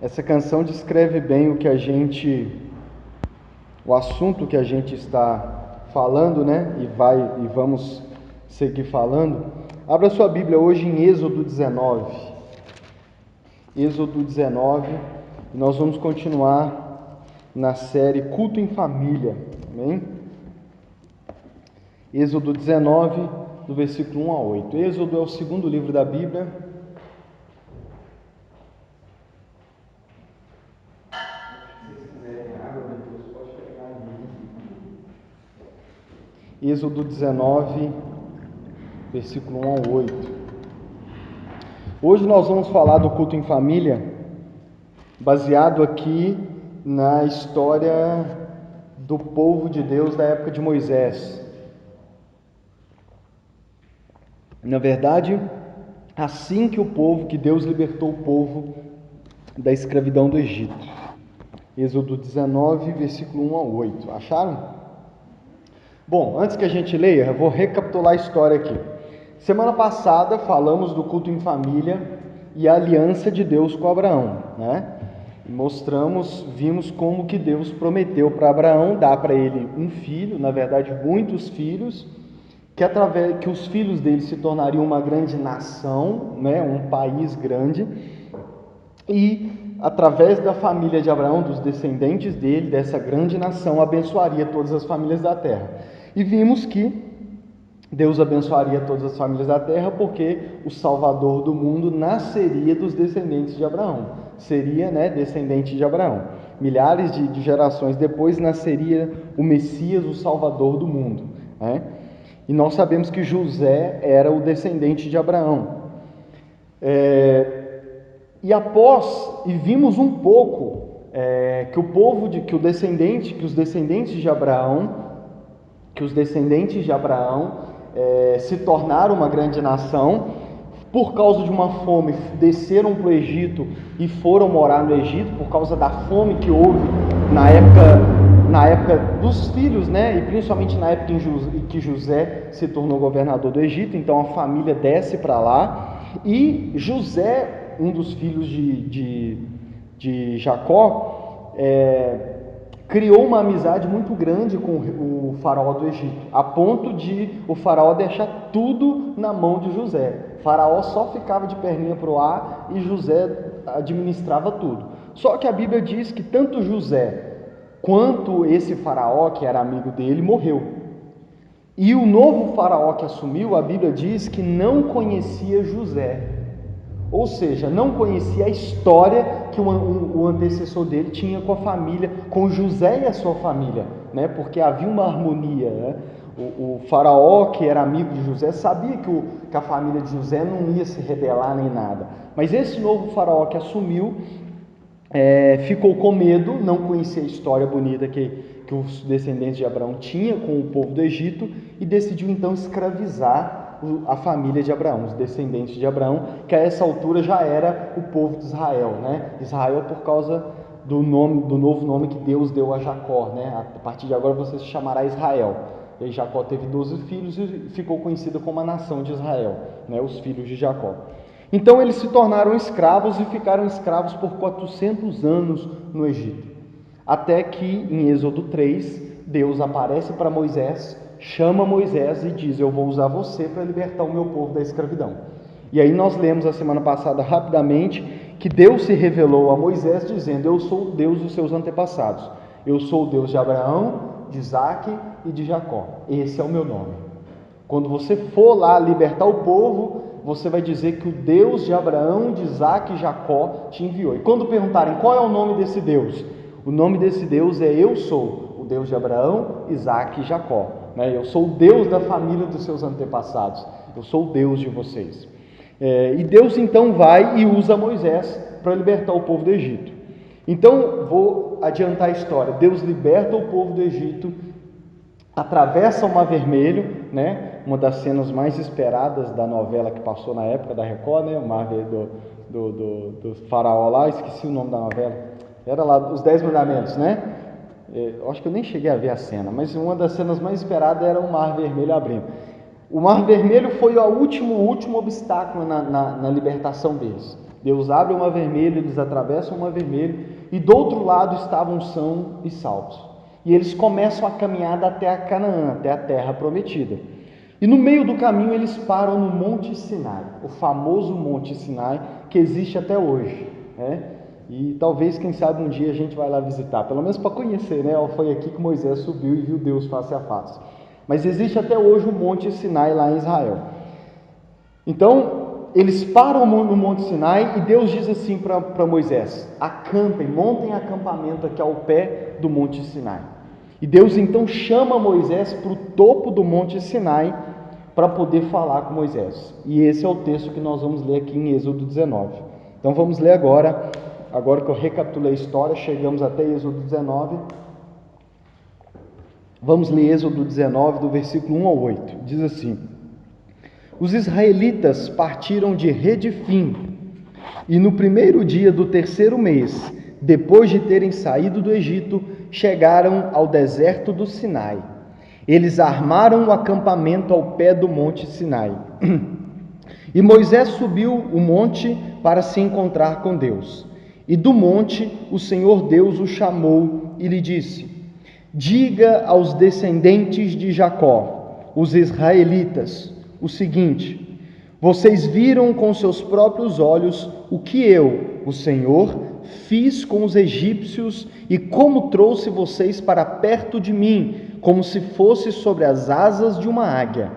Essa canção descreve bem o assunto que a gente está falando, né? E vamos seguir falando. Abra sua Bíblia hoje em Êxodo 19. Êxodo 19, e nós vamos continuar na série Culto em Família, amém? Êxodo 19, do versículo 1 a 8. Êxodo é o segundo livro da Bíblia. Êxodo 19, versículo 1 ao 8. Hoje nós vamos falar do culto em família, baseado aqui na história do povo de Deus da época de Moisés. Na verdade, assim que Deus libertou o povo da escravidão do Egito. Êxodo 19, versículo 1 ao 8. Acharam? Bom, antes que a gente leia, eu vou recapitular a história aqui. Semana passada falamos do culto em família e a aliança de Deus com Abraão, né? Vimos como que Deus prometeu para Abraão dar para ele um filho, na verdade muitos filhos, que os filhos dele se tornariam uma grande nação, né? Um país grande, e através da família de Abraão, dos descendentes dele, dessa grande nação, abençoaria todas as famílias da terra. E vimos que Deus abençoaria todas as famílias da terra porque o Salvador do mundo nasceria dos descendentes de Abraão. Seria, descendente de Abraão. Milhares de gerações depois nasceria o Messias, o Salvador do mundo, né? E nós sabemos que José era o descendente de Abraão. E vimos um pouco que os descendentes de Abraão se tornaram uma grande nação. Por causa de uma fome, desceram para o Egito e foram morar no Egito, por causa da fome que houve na época dos filhos, né? E principalmente na época em que José se tornou governador do Egito. Então a família desce para lá, e José, um dos filhos de Jacó, criou uma amizade muito grande com o faraó do Egito, a ponto de o faraó deixar tudo na mão de José. O faraó só ficava de perninha para o ar e José administrava tudo. Só que a Bíblia diz que tanto José quanto esse faraó, que era amigo dele, morreu. E o novo faraó que assumiu, a Bíblia diz que não conhecia José. Ou seja, não conhecia a história que o antecessor dele tinha com a família, com José e a sua família, né? Porque havia uma harmonia, né? O faraó, que era amigo de José, sabia que a família de José não ia se rebelar nem nada. Mas esse novo faraó que assumiu ficou com medo, não conhecia a história bonita que os descendentes de Abraão tinham com o povo do Egito, e decidiu então escravizar a família de Abraão, os descendentes de Abraão, que a essa altura já era o povo de Israel, né? Israel por causa do novo nome que Deus deu a Jacó, né? A partir de agora você se chamará Israel. E aí Jacó teve 12 filhos e ficou conhecida como a nação de Israel, né? Os filhos de Jacó. Então eles se tornaram escravos e ficaram escravos por 400 anos no Egito. Até que em Êxodo 3, Deus aparece para Moisés, chama Moisés e diz: eu vou usar você para libertar o meu povo da escravidão. E aí nós lemos a semana passada rapidamente que Deus se revelou a Moisés dizendo: eu sou o Deus dos seus antepassados, eu sou o Deus de Abraão, de Isaque e de Jacó, esse é o meu nome. Quando você for lá libertar o povo, você vai dizer que o Deus de Abraão, de Isaque e Jacó te enviou. E quando perguntarem qual é o nome desse Deus, o nome desse Deus é: eu sou o Deus de Abraão, Isaque e Jacó. Eu sou o Deus da família dos seus antepassados, eu sou o Deus de vocês. E Deus então vai e usa Moisés para libertar o povo do Egito. Então vou adiantar a história. Deus liberta o povo do Egito, atravessa o Mar Vermelho, né? Uma das cenas mais esperadas da novela que passou na época da Record, né? O Mar do faraó lá, esqueci o nome da novela, era lá os 10 mandamentos, né? Eu acho que eu nem cheguei a ver a cena, mas uma das cenas mais esperadas era o Mar Vermelho abrindo. O Mar Vermelho foi o último obstáculo na libertação deles. Deus abre o Mar Vermelho, eles atravessam o Mar Vermelho, e do outro lado estavam sãos e salvos. E eles começam a caminhada até a Canaã, até a terra prometida. E no meio do caminho eles param no Monte Sinai, o famoso Monte Sinai que existe até hoje, né? E talvez, quem sabe, um dia a gente vai lá visitar, pelo menos para conhecer, né? Foi aqui que Moisés subiu e viu Deus face a face. Mas existe até hoje o Monte Sinai lá em Israel. Então, eles param no Monte Sinai e Deus diz assim para Moisés: acampem, montem acampamento aqui ao pé do Monte Sinai. E Deus então chama Moisés para o topo do Monte Sinai para poder falar com Moisés. E esse é o texto que nós vamos ler aqui em Êxodo 19. Então vamos ler agora que eu recapitulei a história, chegamos até Êxodo 19. Vamos ler Êxodo 19, do versículo 1 ao 8. Diz assim: os israelitas partiram de Redifim, e no primeiro dia do terceiro mês, depois de terem saído do Egito, chegaram ao deserto do Sinai. Eles armaram o acampamento ao pé do Monte Sinai. E Moisés subiu o monte para se encontrar com Deus. E do monte o Senhor Deus o chamou e lhe disse: diga aos descendentes de Jacó, os israelitas, o seguinte: vocês viram com seus próprios olhos o que eu, o Senhor, fiz com os egípcios e como trouxe vocês para perto de mim, como se fosse sobre as asas de uma águia.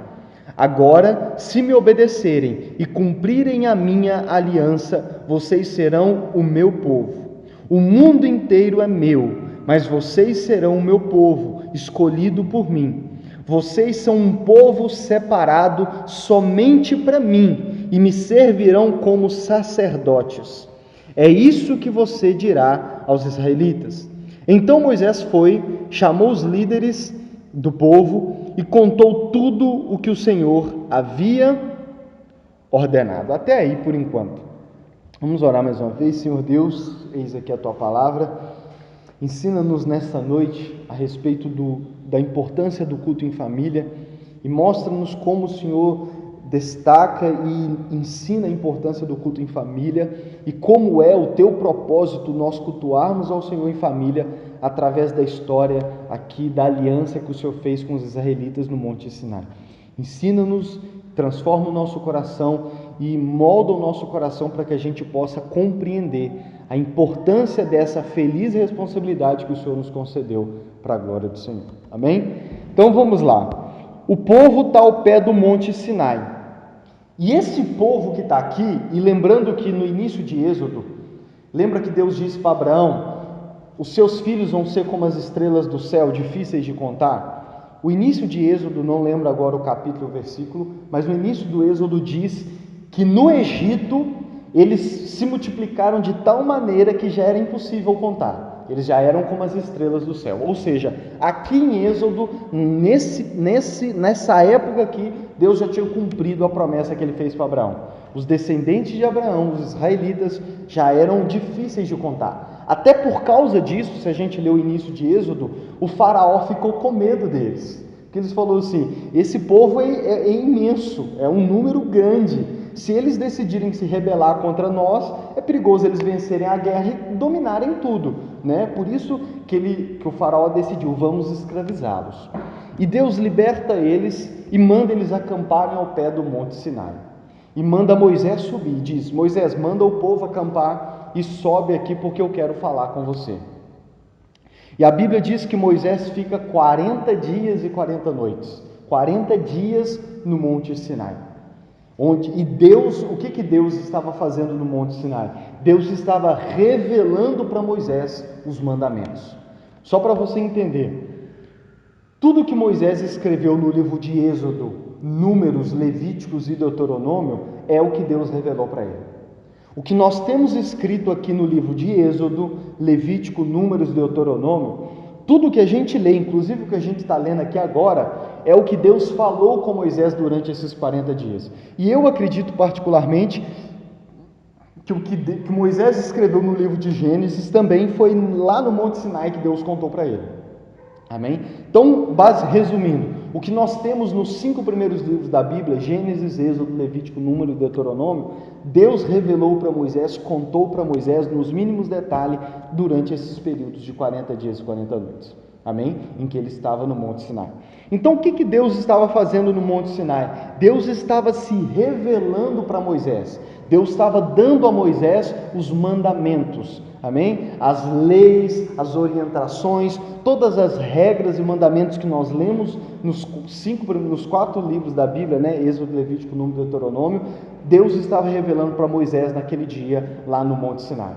Agora, se me obedecerem e cumprirem a minha aliança, vocês serão o meu povo. O mundo inteiro é meu, mas vocês serão o meu povo, escolhido por mim. Vocês são um povo separado somente para mim e me servirão como sacerdotes. É isso que você dirá aos israelitas. Então Moisés foi, chamou os líderes do povo e contou tudo o que o Senhor havia ordenado. Até aí, por enquanto. Vamos orar mais uma vez. Senhor Deus, eis aqui a Tua palavra. Ensina-nos nesta noite a respeito da importância do culto em família e mostra-nos como o Senhor destaca e ensina a importância do culto em família e como é o Teu propósito nós cultuarmos ao Senhor em família através da história aqui da aliança que o Senhor fez com os israelitas no Monte Sinai. Ensina-nos, transforma o nosso coração e molda o nosso coração para que a gente possa compreender a importância dessa feliz responsabilidade que o Senhor nos concedeu para a glória do Senhor. Amém? Então vamos lá. O povo está ao pé do Monte Sinai. E esse povo que está aqui, e lembrando que no início de Êxodo, lembra que Deus disse para Abraão: os seus filhos vão ser como as estrelas do céu, difíceis de contar? O início de Êxodo, não lembro agora o capítulo e o versículo, mas no início do Êxodo diz que no Egito eles se multiplicaram de tal maneira que já era impossível contar. Eles já eram como as estrelas do céu. Ou seja, aqui em Êxodo, nessa época aqui, Deus já tinha cumprido a promessa que Ele fez para Abraão. Os descendentes de Abraão, os israelitas, já eram difíceis de contar. Até por causa disso, se a gente ler o início de Êxodo, o faraó ficou com medo deles. Porque eles falaram assim: esse povo é imenso, é um número grande. Se eles decidirem se rebelar contra nós, é perigoso eles vencerem a guerra e dominarem tudo, né? Por isso que o faraó decidiu: vamos escravizá-los. E Deus liberta eles e manda eles acamparem ao pé do Monte Sinai. E manda Moisés subir, diz: Moisés, manda o povo acampar e sobe aqui porque eu quero falar com você. E a Bíblia diz que Moisés fica 40 dias e 40 noites, 40 dias no Monte Sinai. E Deus, o que Deus estava fazendo no Monte Sinai? Deus estava revelando para Moisés os mandamentos. Só para você entender, tudo que Moisés escreveu no livro de Êxodo, Números, Levíticos e Deuteronômio é o que Deus revelou para ele. O que nós temos escrito aqui no livro de Êxodo, Levítico, Números e Deuteronômio, tudo que a gente lê, inclusive o que a gente está lendo aqui agora, é o que Deus falou com Moisés durante esses 40 dias. E eu acredito particularmente que o que Moisés escreveu no livro de Gênesis também foi lá no Monte Sinai que Deus contou para ele. Amém? Então, resumindo, O que nós temos nos 5 primeiros livros da Bíblia, Gênesis, Êxodo, Levítico, Número e Deuteronômio, Deus revelou para Moisés, contou para Moisés nos mínimos detalhes durante esses períodos de 40 dias e 40 noites. Amém? Em que ele estava no Monte Sinai. Então, o que Deus estava fazendo no Monte Sinai? Deus estava se revelando para Moisés. Deus estava dando a Moisés os mandamentos. Amém? As leis, as orientações, todas as regras e mandamentos que nós lemos nos 4 livros da Bíblia, né? Êxodo, Levítico, Número e Deuteronômio. Deus estava revelando para Moisés naquele dia lá no Monte Sinai.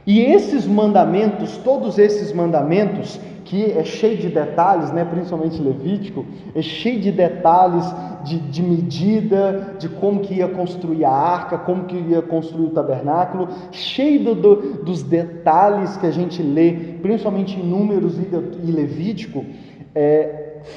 E esses mandamentos, todos esses mandamentos, que é cheio de detalhes, né, principalmente Levítico, é cheio de detalhes de medida, de como que ia construir a arca, como que ia construir o tabernáculo, cheio dos detalhes que a gente lê, principalmente em Números e Levítico,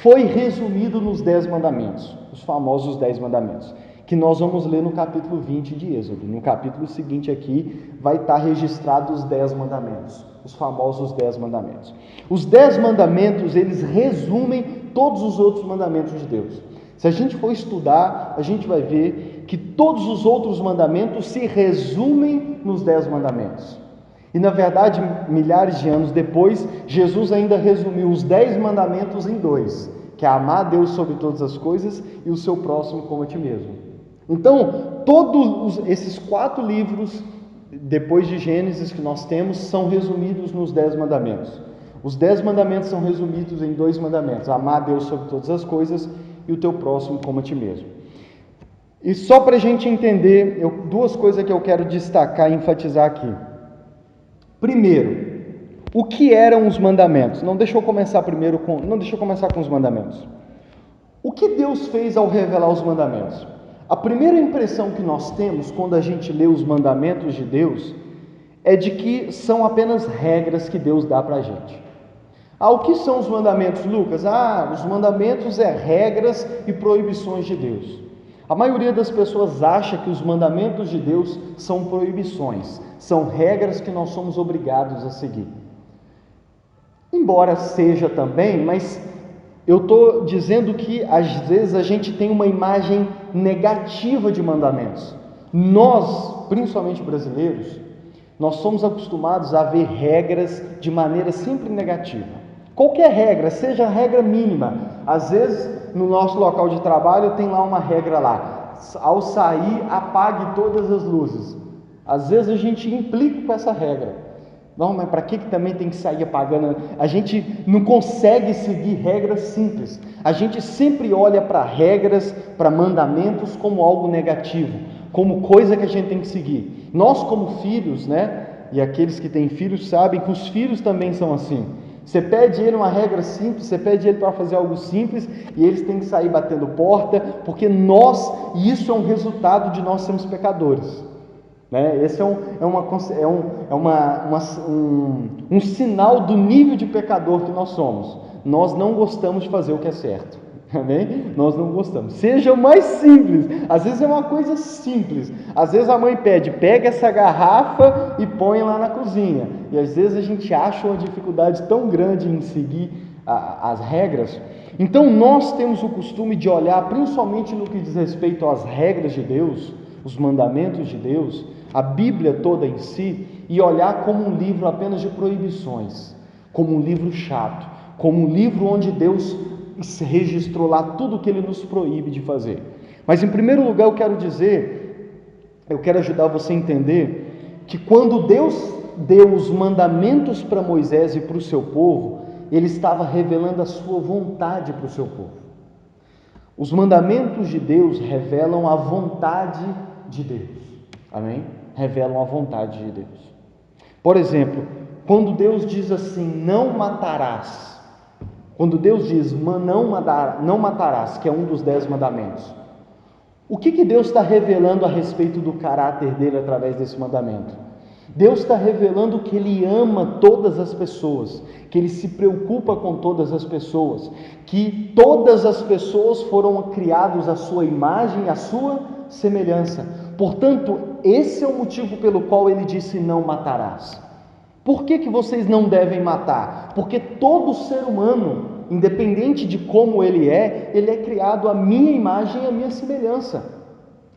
foi resumido nos 10 mandamentos, os famosos 10 mandamentos, que nós vamos ler no capítulo 20 de Êxodo. No capítulo seguinte aqui vai estar registrado os 10 mandamentos, os famosos 10 mandamentos. Os 10 mandamentos, eles resumem todos os outros mandamentos de Deus. Se a gente for estudar, a gente vai ver que todos os outros mandamentos se resumem nos 10 mandamentos. E na verdade, milhares de anos depois, Jesus ainda resumiu os 10 mandamentos em 2, que é amar a Deus sobre todas as coisas e o seu próximo como a ti mesmo. Então, todos esses 4 livros, depois de Gênesis, que nós temos, são resumidos nos 10 mandamentos. Os 10 mandamentos são resumidos em 2 mandamentos: amar a Deus sobre todas as coisas e o teu próximo como a ti mesmo. E só para a gente entender, 2 coisas que eu quero destacar e enfatizar aqui. Primeiro, o que eram os mandamentos? Não deixa eu começar com os mandamentos. O que Deus fez ao revelar os mandamentos? A primeira impressão que nós temos quando a gente lê os mandamentos de Deus é de que são apenas regras que Deus dá para a gente. O que são os mandamentos, Lucas? Os mandamentos regras e proibições de Deus. A maioria das pessoas acha que os mandamentos de Deus são proibições, são regras que nós somos obrigados a seguir. Embora seja também, mas eu estou dizendo que às vezes a gente tem uma imagem negativa de mandamentos. Nós, principalmente brasileiros, nós somos acostumados a ver regras de maneira sempre negativa. Qualquer regra, seja a regra mínima. Às vezes, no nosso local de trabalho, tem lá uma regra lá: ao sair, apague todas as luzes. Às vezes a gente implica com essa regra. Não, mas para que também tem que sair apagando? A gente não consegue seguir regras simples. A gente sempre olha para regras, para mandamentos como algo negativo, como coisa que a gente tem que seguir. Nós como filhos, né? E aqueles que têm filhos sabem que os filhos também são assim. Você pede ele uma regra simples, você pede ele para fazer algo simples e eles têm que sair batendo porta, porque isso é um resultado de nós sermos pecadores. Esse um sinal do nível de pecador que nós somos. Nós não gostamos de fazer o que é certo. Amém? Nós não gostamos. Seja o mais simples. Às vezes é uma coisa simples. Às vezes a mãe pega essa garrafa e põe lá na cozinha. E às vezes a gente acha uma dificuldade tão grande em seguir as regras. Então nós temos o costume de olhar, principalmente no que diz respeito às regras de Deus, os mandamentos de Deus, a Bíblia toda em si, e olhar como um livro apenas de proibições, como um livro chato, como um livro onde Deus registrou lá tudo o que Ele nos proíbe de fazer. Mas em primeiro lugar eu quero ajudar você a entender que quando Deus deu os mandamentos para Moisés e para o seu povo, Ele estava revelando a sua vontade para o seu povo. Os mandamentos de Deus revelam a vontade de Deus. Amém? Revelam a vontade de Deus. Por exemplo, quando Deus diz assim, não matarás. Quando Deus diz, não matarás, que é um dos 10 mandamentos. O que Deus está revelando a respeito do caráter dele através desse mandamento? Deus está revelando que Ele ama todas as pessoas, que Ele se preocupa com todas as pessoas, que todas as pessoas foram criadas à sua imagem e à sua semelhança. Portanto, esse é o motivo pelo qual Ele disse, não matarás. Por que vocês não devem matar? Porque todo ser humano independente de como ele é criado à minha imagem e à minha semelhança.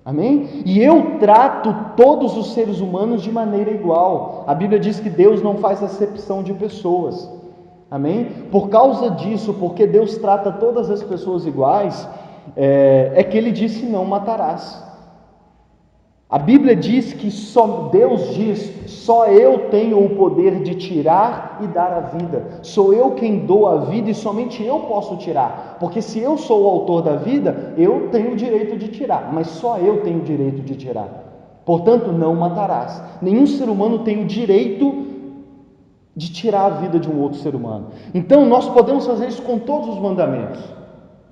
Amém? E eu trato todos os seres humanos de maneira igual. A Bíblia diz que Deus não faz acepção de pessoas. Amém? Por causa disso, porque Deus trata todas as pessoas iguais, é que ele disse: não matarás. A Bíblia diz que Deus diz: só eu tenho o poder de tirar e dar a vida. Sou eu quem dou a vida e somente eu posso tirar. Porque se eu sou o autor da vida, eu tenho o direito de tirar, mas só eu tenho o direito de tirar. Portanto, não matarás. Nenhum ser humano tem o direito de tirar a vida de um outro ser humano. Então, nós podemos fazer isso com todos os mandamentos.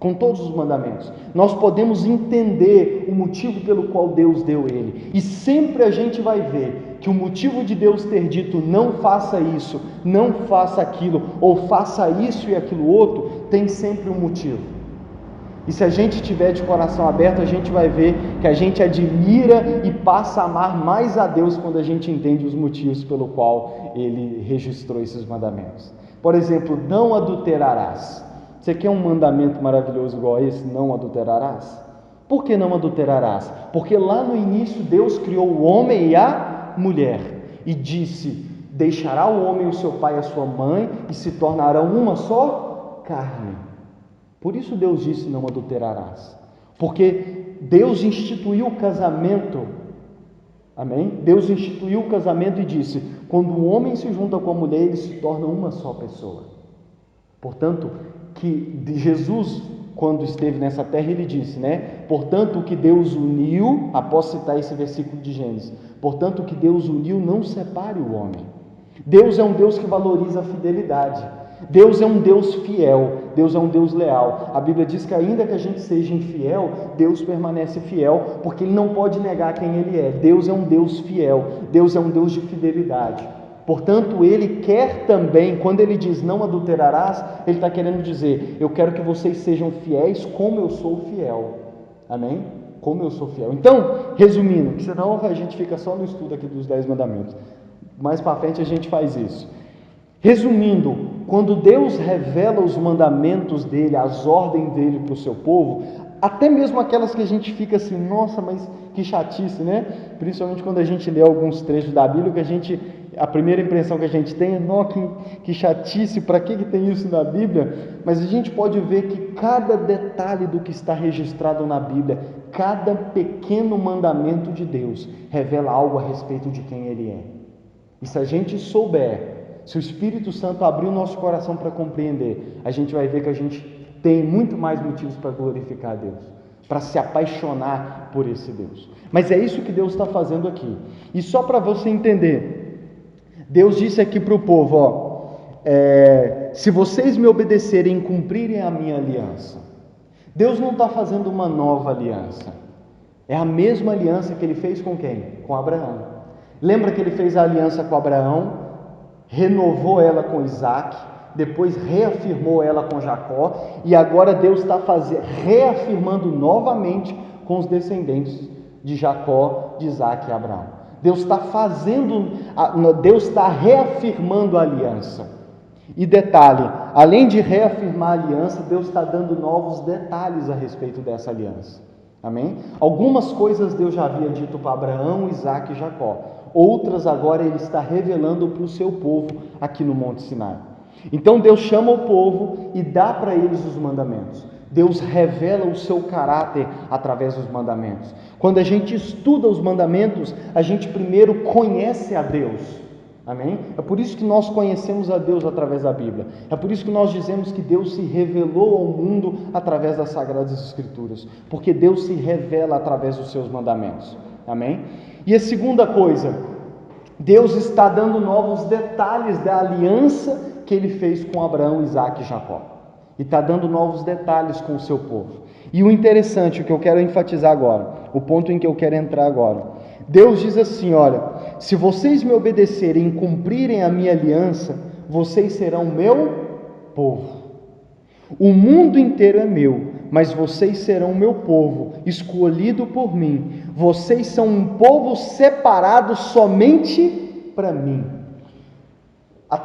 Com todos os mandamentos, nós podemos entender o motivo pelo qual Deus deu ele, e sempre a gente vai ver que o motivo de Deus ter dito não faça isso, não faça aquilo, ou faça isso e aquilo outro, tem sempre um motivo. E se a gente tiver de coração aberto, a gente vai ver que a gente admira e passa a amar mais a Deus quando a gente entende os motivos pelo qual ele registrou esses mandamentos. Por exemplo, não adulterarás. Você quer um mandamento maravilhoso igual a esse? Não adulterarás? Por que não adulterarás? Porque lá no início Deus criou o homem e a mulher e disse: deixará o homem o seu pai e a sua mãe e se tornarão uma só carne. Por isso Deus disse: não adulterarás. Porque Deus instituiu o casamento. Amém? Deus instituiu o casamento e disse: quando o homem se junta com a mulher, eles se tornam uma só pessoa. Portanto, que Jesus, quando esteve nessa terra, ele disse, portanto, o que Deus uniu, após citar esse versículo de Gênesis, portanto, o que Deus uniu, não separe o homem. Deus é um Deus que valoriza a fidelidade. Deus é um Deus fiel, Deus é um Deus leal. A Bíblia diz que ainda que a gente seja infiel, Deus permanece fiel, porque Ele não pode negar quem Ele é. Deus é um Deus fiel, Deus é um Deus de fidelidade. Portanto, Ele quer também, quando Ele diz não adulterarás, Ele está querendo dizer: eu quero que vocês sejam fiéis como eu sou fiel. Amém? Como eu sou fiel. Então, resumindo, porque senão a gente fica só no estudo aqui dos 10 mandamentos. Mais para frente a gente faz isso. Resumindo, quando Deus revela os mandamentos dEle, as ordens dEle para o seu povo, até mesmo aquelas que a gente fica assim, nossa, mas que chatice, Principalmente quando a gente lê alguns trechos da Bíblia, a primeira impressão que a gente tem é: que chatice, para que tem isso na Bíblia? Mas a gente pode ver que cada detalhe do que está registrado na Bíblia, cada pequeno mandamento de Deus, revela algo a respeito de quem Ele é. E se a gente souber, se o Espírito Santo abrir o nosso coração para compreender, a gente vai ver que a gente tem muito mais motivos para glorificar a Deus, para se apaixonar por esse Deus. Mas é isso que Deus está fazendo aqui. E só para você entender, Deus disse aqui para o povo, se vocês me obedecerem e cumprirem a minha aliança. Deus não está fazendo uma nova aliança. É a mesma aliança que Ele fez com quem? Com Abraão. Lembra que Ele fez a aliança com Abraão, renovou ela com Isaac, depois reafirmou ela com Jacó, e agora Deus está reafirmando novamente com os descendentes de Jacó, de Isaac e Abraão. Deus está reafirmando a aliança. E detalhe, além de reafirmar a aliança, Deus está dando novos detalhes a respeito dessa aliança. Amém? Algumas coisas Deus já havia dito para Abraão, Isaac e Jacó. Outras agora Ele está revelando para o seu povo aqui no Monte Sinai. Então Deus chama o povo e dá para eles os mandamentos. Deus revela o seu caráter através dos mandamentos. Quando a gente estuda os mandamentos, a gente primeiro conhece a Deus. Amém? É por isso que nós conhecemos a Deus através da Bíblia. É por isso que nós dizemos que Deus se revelou ao mundo através das Sagradas Escrituras. Porque Deus se revela através dos seus mandamentos. Amém? E a segunda coisa, Deus está dando novos detalhes da aliança que Ele fez com Abraão, Isaac e Jacó. E está dando novos detalhes com o seu povo. E o interessante, o que eu quero enfatizar agora, o ponto em que eu quero entrar agora, Deus diz assim, olha, se vocês me obedecerem e cumprirem a minha aliança, vocês serão meu povo. O mundo inteiro é meu, mas vocês serão meu povo, escolhido por mim. Vocês são um povo separado somente para mim. A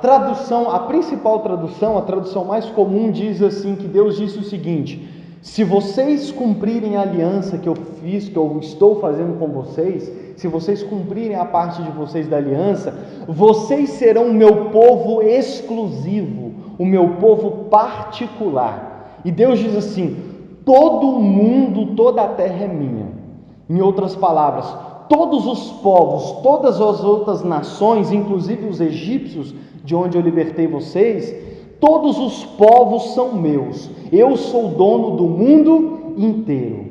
principal tradução, a tradução mais comum diz assim, que Deus disse o seguinte: se vocês cumprirem a aliança que eu fiz, que eu estou fazendo com vocês, se vocês cumprirem a parte de vocês da aliança, vocês serão o meu povo exclusivo, o meu povo particular. E Deus diz assim: todo o mundo, toda a terra é minha. Em outras palavras, todos os povos, todas as outras nações, inclusive os egípcios, de onde eu libertei vocês, todos os povos são meus. Eu sou dono do mundo inteiro.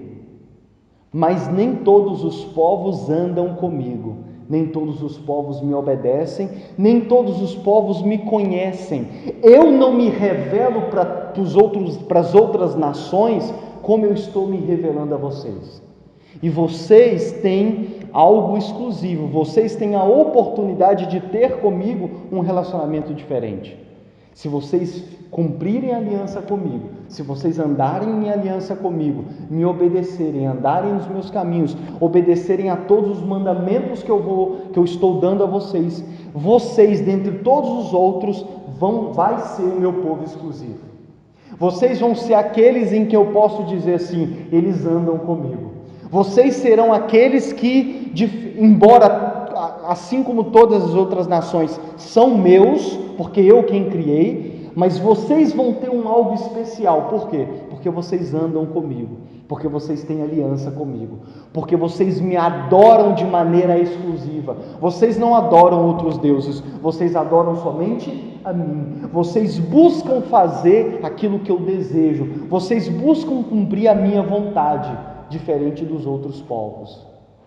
Mas nem todos os povos andam comigo, nem todos os povos me obedecem, nem todos os povos me conhecem. Eu não me revelo para as outras nações como eu estou me revelando a vocês. E vocês têm algo exclusivo, vocês têm a oportunidade de ter comigo um relacionamento diferente. Se vocês cumprirem a aliança comigo, se vocês andarem em aliança comigo, me obedecerem, andarem nos meus caminhos, obedecerem a todos os mandamentos que eu estou dando a vocês, vocês, dentre todos os outros, vai ser o meu povo exclusivo. Vocês vão ser aqueles em que eu posso dizer assim: eles andam comigo. Vocês serão aqueles que, embora assim como todas as outras nações são meus, porque eu quem criei, mas vocês vão ter algo especial. Por quê? Porque vocês andam comigo, porque vocês têm aliança comigo, porque vocês me adoram de maneira exclusiva. Vocês não adoram outros deuses, vocês adoram somente a mim. Vocês buscam fazer aquilo que eu desejo, vocês buscam cumprir a minha vontade, diferente dos outros povos.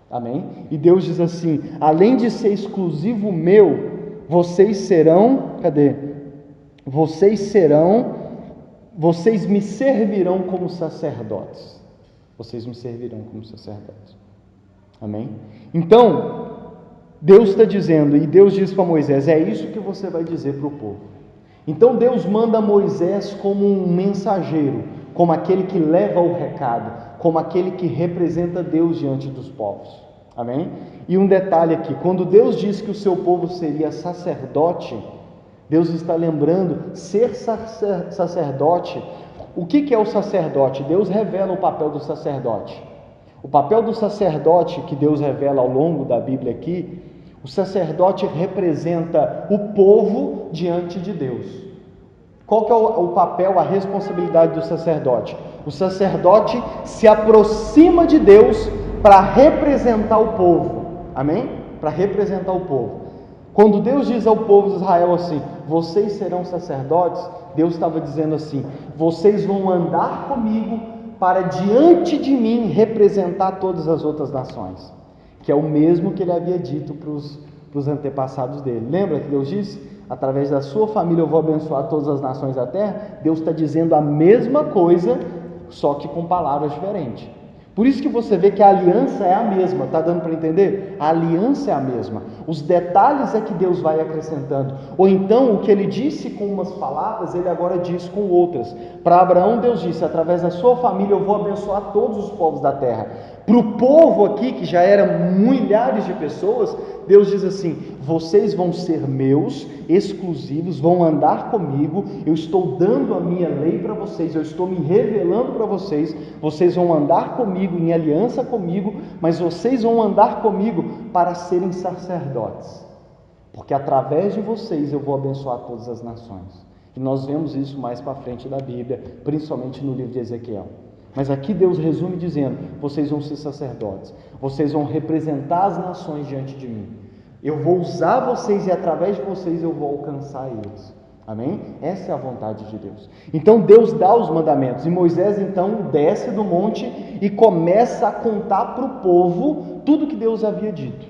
Amém? E Deus diz assim: além de ser exclusivo meu, vocês serão, vocês me servirão como sacerdotes. Vocês me servirão como sacerdotes. Amém? Então, Deus está dizendo, e Deus diz para Moisés: é isso que você vai dizer para o povo. Então Deus manda Moisés como um mensageiro, como aquele que leva o recado, como aquele que representa Deus diante dos povos. Amém? E um detalhe aqui: quando Deus diz que o seu povo seria sacerdote, Deus está lembrando, ser sacerdote. O que é o sacerdote? Deus revela o papel do sacerdote. O papel do sacerdote que Deus revela ao longo da Bíblia aqui, o sacerdote representa o povo diante de Deus. Qual que é o papel, a responsabilidade do sacerdote? O sacerdote se aproxima de Deus para representar o povo. Amém? Para representar o povo. Quando Deus diz ao povo de Israel assim: vocês serão sacerdotes, Deus estava dizendo assim: vocês vão andar comigo para diante de mim representar todas as outras nações. Que é o mesmo que ele havia dito para os antepassados dele. Lembra que Deus disse: através da sua família eu vou abençoar todas as nações da terra? Deus está dizendo a mesma coisa, só que com palavras diferentes. Por isso que você vê que a aliança é a mesma. Está dando para entender? A aliança é a mesma. Os detalhes é que Deus vai acrescentando. Ou então o que ele disse com umas palavras, ele agora diz com outras. Para Abraão Deus disse: através da sua família eu vou abençoar todos os povos da terra. Para o povo aqui, que já eram milhares de pessoas, Deus diz assim: vocês vão ser meus, exclusivos, vão andar comigo, eu estou dando a minha lei para vocês, eu estou me revelando para vocês, vocês vão andar comigo, em aliança comigo, mas vocês vão andar comigo para serem sacerdotes, porque através de vocês eu vou abençoar todas as nações. E nós vemos isso mais para frente da Bíblia, principalmente no livro de Ezequiel. Mas aqui Deus resume dizendo: vocês vão ser sacerdotes, vocês vão representar as nações diante de mim. Eu vou usar vocês e através de vocês eu vou alcançar eles. Amém? Essa é a vontade de Deus. Então Deus dá os mandamentos, e Moisés então desce do monte e começa a contar para o povo tudo que Deus havia dito.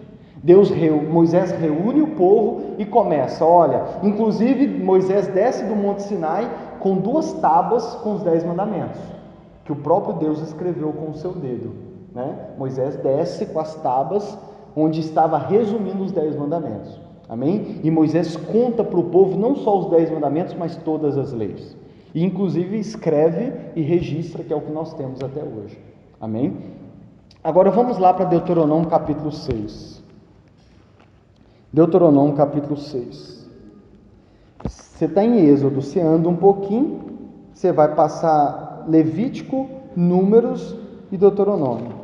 Moisés reúne o povo e começa, olha, inclusive Moisés desce do monte Sinai com 2 tábuas com os 10 mandamentos, que o próprio Deus escreveu com o seu dedo, né? Moisés desce com as tábuas, onde estava resumindo os 10 mandamentos, amém? E Moisés conta para o povo não só os 10 mandamentos, mas todas as leis, e inclusive escreve e registra, que é o que nós temos até hoje, amém? Agora vamos lá para Deuteronômio capítulo 6, Deuteronômio capítulo 6, Você está em Êxodo, você anda um pouquinho, você vai passar Levítico, Números e Deuteronômio.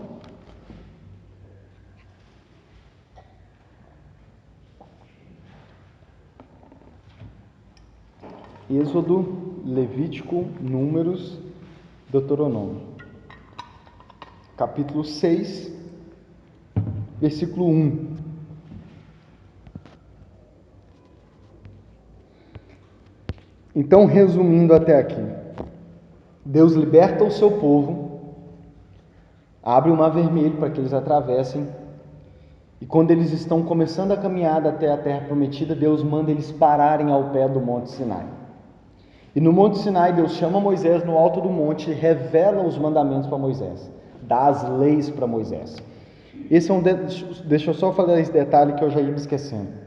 Êxodo, Levítico, Números, Deuteronômio. Capítulo 6, versículo 1. Então, resumindo até aqui, Deus liberta o seu povo, abre o mar vermelho para que eles atravessem, e quando eles estão começando a caminhada até a terra prometida, Deus manda eles pararem ao pé do Monte Sinai. E no Monte Sinai, Deus chama Moisés no alto do monte e revela os mandamentos para Moisés, dá as leis para Moisés. Esse é deixa eu só falar esse detalhe que eu já ia me esquecendo.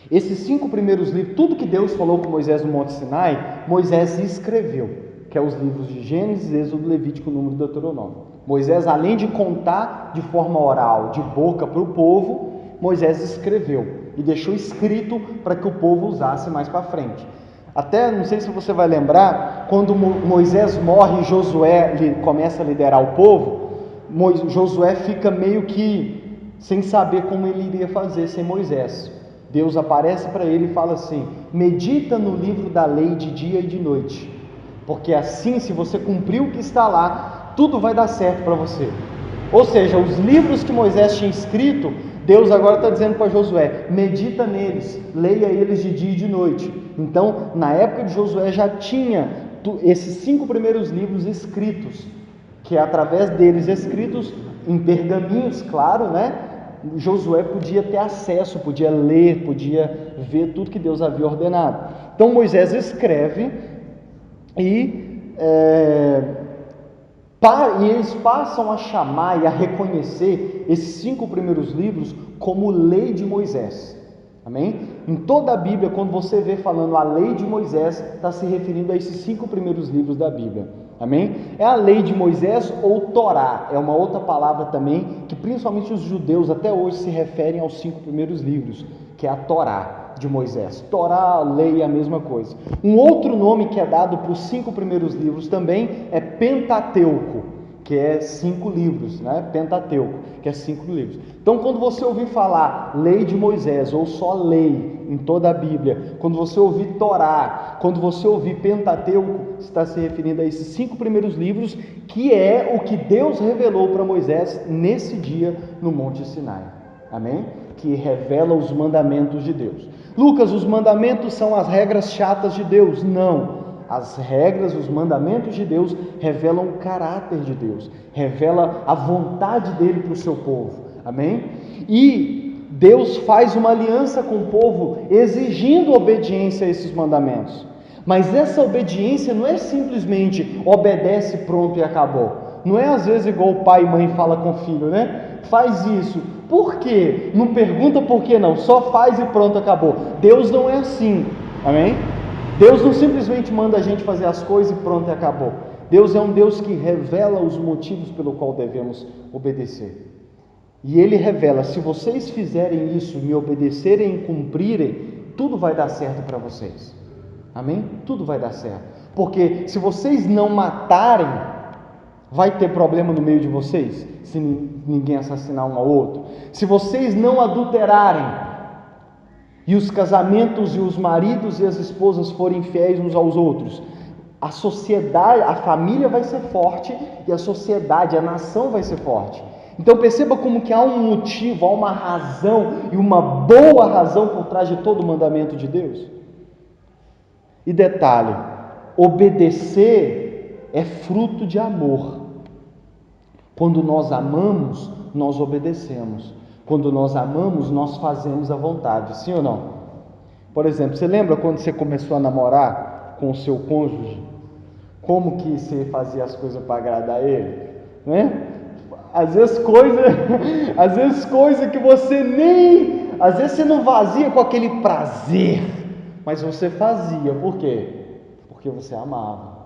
Esses 5 primeiros livros, tudo que Deus falou com Moisés no Monte Sinai, Moisés escreveu, que é os livros de Gênesis, Êxodo, Levítico, Número e Deuteronômio. Moisés, além de contar de forma oral, de boca para o povo, Moisés escreveu e deixou escrito para que o povo usasse mais para frente. Até, não sei se você vai lembrar, quando Moisés morre e Josué começa a liderar o povo, Josué fica meio que sem saber como ele iria fazer sem Moisés. Deus aparece para ele e fala assim: medita no livro da lei de dia e de noite, porque assim, se você cumprir o que está lá, tudo vai dar certo para você. Ou seja, os livros que Moisés tinha escrito, Deus agora está dizendo para Josué: medita neles, leia eles de dia e de noite. Então, na época de Josué já tinha esses 5 primeiros livros escritos, que através deles escritos em pergaminhos, claro, né? Josué podia ter acesso, podia ler, podia ver tudo que Deus havia ordenado. Então Moisés escreve e eles passam a chamar e a reconhecer esses 5 primeiros livros como lei de Moisés. Amém? Em toda a Bíblia, quando você vê falando a lei de Moisés, está se referindo a esses 5 primeiros livros da Bíblia. Amém? É a lei de Moisés ou Torá, é uma outra palavra também, que principalmente os judeus até hoje se referem aos 5 primeiros livros, que é a Torá de Moisés. Torá, lei é a mesma coisa. Um outro nome que é dado para os 5 primeiros livros também é Pentateuco, que é 5 livros, né? Pentateuco, que é 5 livros. Então, quando você ouvir falar lei de Moisés, ou só lei em toda a Bíblia, quando você ouvir Torá, quando você ouvir Pentateuco, está se referindo a esses 5 primeiros livros, que é o que Deus revelou para Moisés nesse dia no Monte Sinai. Amém? Que revela os mandamentos de Deus. Lucas, os mandamentos são as regras chatas de Deus? Não. As regras, os mandamentos de Deus revelam o caráter de Deus, revela a vontade dele para o seu povo. Amém? E Deus faz uma aliança com o povo exigindo obediência a esses mandamentos. Mas essa obediência não é simplesmente obedece, pronto e acabou. Não é às vezes igual o pai e mãe fala com o filho, né? Faz isso. Por quê? Não pergunta por que não, só faz e pronto, acabou. Deus não é assim. Amém? Deus não simplesmente manda a gente fazer as coisas e pronto e acabou. Deus é um Deus que revela os motivos pelo qual devemos obedecer. E Ele revela: se vocês fizerem isso, me obedecerem e cumprirem, tudo vai dar certo para vocês. Amém? Tudo vai dar certo. Porque se vocês não matarem, vai ter problema no meio de vocês, se ninguém assassinar um ao outro. Se vocês não adulterarem, e os casamentos e os maridos e as esposas forem fiéis uns aos outros, a sociedade, a família vai ser forte e a sociedade, a nação vai ser forte. Então perceba como que há um motivo, há uma razão e uma boa razão por trás de todo o mandamento de Deus. E detalhe, obedecer é fruto de amor. Quando nós amamos, nós obedecemos. Quando nós amamos, nós fazemos a vontade, sim ou não? Por exemplo, você lembra quando você começou a namorar com o seu cônjuge? Como que você fazia as coisas para agradar ele? Né? Às vezes coisa que você nem... Às vezes você não fazia com aquele prazer, mas você fazia. Por quê? Porque você amava.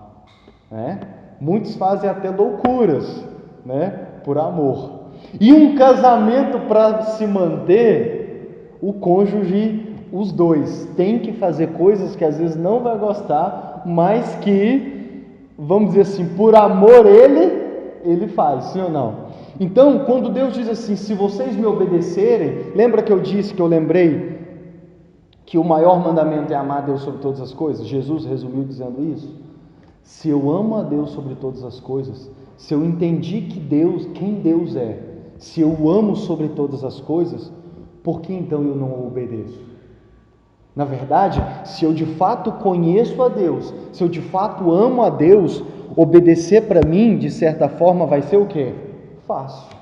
Né? Muitos fazem até loucuras, né? Por amor. E um casamento, para se manter, o cônjuge os dois têm que fazer coisas que às vezes não vai gostar, mas que, vamos dizer assim, por amor ele faz, sim ou não? Então, quando Deus diz assim, se vocês me obedecerem, lembra que eu disse, que eu lembrei, que o maior mandamento é amar a Deus sobre todas as coisas? Jesus resumiu dizendo isso. Se eu amo a Deus sobre todas as coisas, se eu entendi quem Deus é, se eu amo sobre todas as coisas, por que então eu não o obedeço? Na verdade, se eu de fato conheço a Deus, se eu de fato amo a Deus, obedecer para mim, de certa forma, vai ser o quê? Fácil.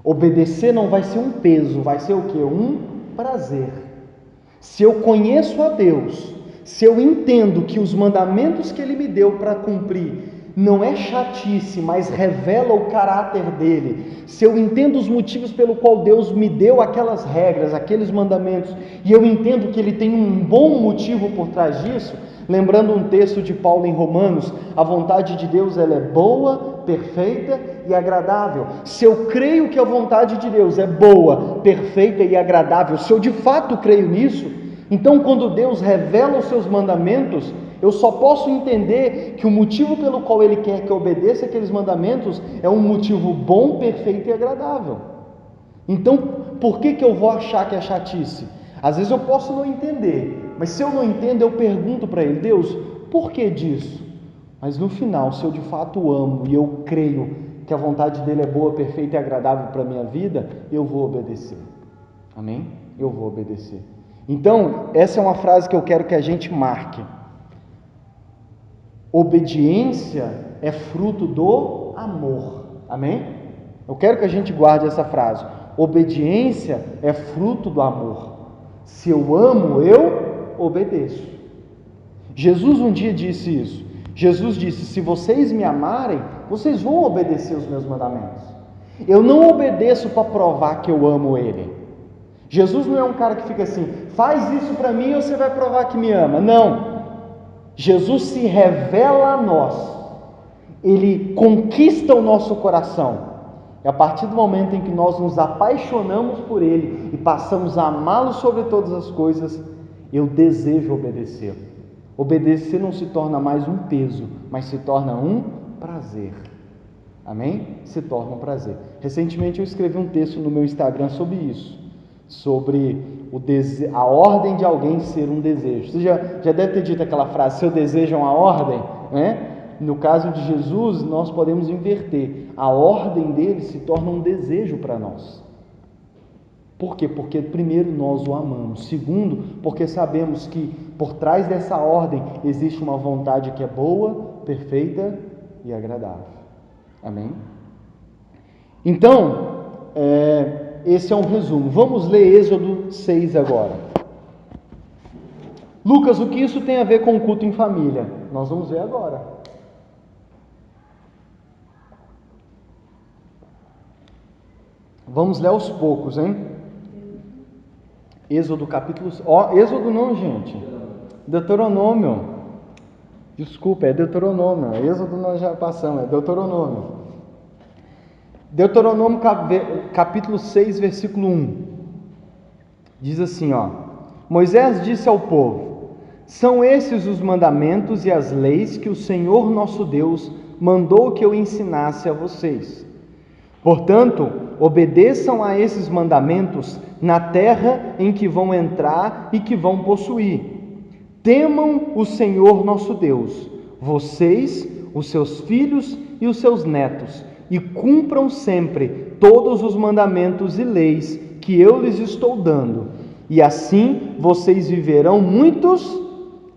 Obedecer não vai ser um peso, vai ser o quê? Um prazer. Se eu conheço a Deus, se eu entendo que os mandamentos que Ele me deu para cumprir não é chatice, mas revela o caráter dele, se eu entendo os motivos pelo qual Deus me deu aquelas regras, aqueles mandamentos, e eu entendo que Ele tem um bom motivo por trás disso, lembrando um texto de Paulo em Romanos, a vontade de Deus ela é boa, perfeita e agradável. Se eu creio que a vontade de Deus é boa, perfeita e agradável, se eu de fato creio nisso, então quando Deus revela os seus mandamentos, eu só posso entender que o motivo pelo qual Ele quer que eu obedeça aqueles mandamentos é um motivo bom, perfeito e agradável. Então, por que eu vou achar que é chatice? Às vezes eu posso não entender, mas se eu não entendo, eu pergunto para Ele, Deus, por que disso? Mas no final, se eu de fato amo e eu creio que a vontade dEle é boa, perfeita e agradável para a minha vida, eu vou obedecer. Amém? Eu vou obedecer. Então, essa é uma frase que eu quero que a gente marque. Obediência é fruto do amor. Amém? Eu quero que a gente guarde essa frase. Obediência é fruto do amor. Se eu amo, eu obedeço. Jesus um dia disse isso. Jesus disse, se vocês me amarem, vocês vão obedecer os meus mandamentos. Eu não obedeço para provar que eu amo Ele. Jesus não é um cara que fica assim, faz isso para mim e você vai provar que me ama. Não. Jesus se revela a nós, Ele conquista o nosso coração, e a partir do momento em que nós nos apaixonamos por Ele e passamos a amá-lo sobre todas as coisas, eu desejo obedecê-lo. Obedecer não se torna mais um peso, mas se torna um prazer. Amém? Se torna um prazer. Recentemente eu escrevi um texto no meu Instagram sobre isso, sobre a ordem de alguém ser um desejo. Você já deve ter dito aquela frase, seu desejo é uma ordem, né? No caso de Jesus, nós podemos inverter. A ordem dele se torna um desejo para nós. Por quê? Porque primeiro nós o amamos. Segundo, porque sabemos que por trás dessa ordem existe uma vontade que é boa, perfeita e agradável. Amém? Então, esse é um resumo. Vamos ler Êxodo 6 agora. Lucas, o que isso tem a ver com o culto em família? Nós vamos ver agora. Vamos ler aos poucos, hein? Êxodo capítulo... Êxodo não, gente. Deuteronômio. Desculpa, é Deuteronômio. Êxodo nós já passamos, é Deuteronômio. Deuteronômio capítulo 6, versículo 1. Diz assim, Moisés disse ao povo, são esses os mandamentos e as leis que o Senhor nosso Deus mandou que eu ensinasse a vocês. Portanto, obedeçam a esses mandamentos na terra em que vão entrar e que vão possuir. Temam o Senhor nosso Deus, vocês, os seus filhos e os seus netos, e cumpram sempre todos os mandamentos e leis que eu lhes estou dando, e assim vocês viverão muitos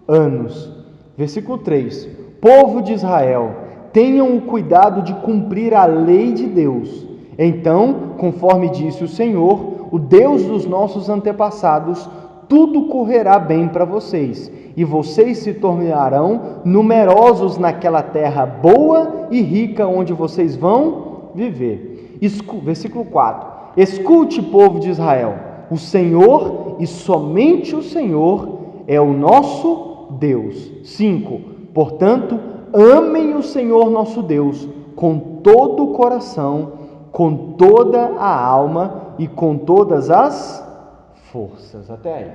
anos. Versículo 3: Povo de Israel, tenham o cuidado de cumprir a lei de Deus. Então, conforme disse o Senhor, o Deus dos nossos antepassados, tudo correrá bem para vocês, e vocês se tornarão numerosos naquela terra boa e rica onde vocês vão viver. Versículo 4: Escute, povo de Israel, o Senhor e somente o Senhor é o nosso Deus. 5: Portanto, amem o Senhor nosso Deus com todo o coração, com toda a alma e com todas as forças. Até aí.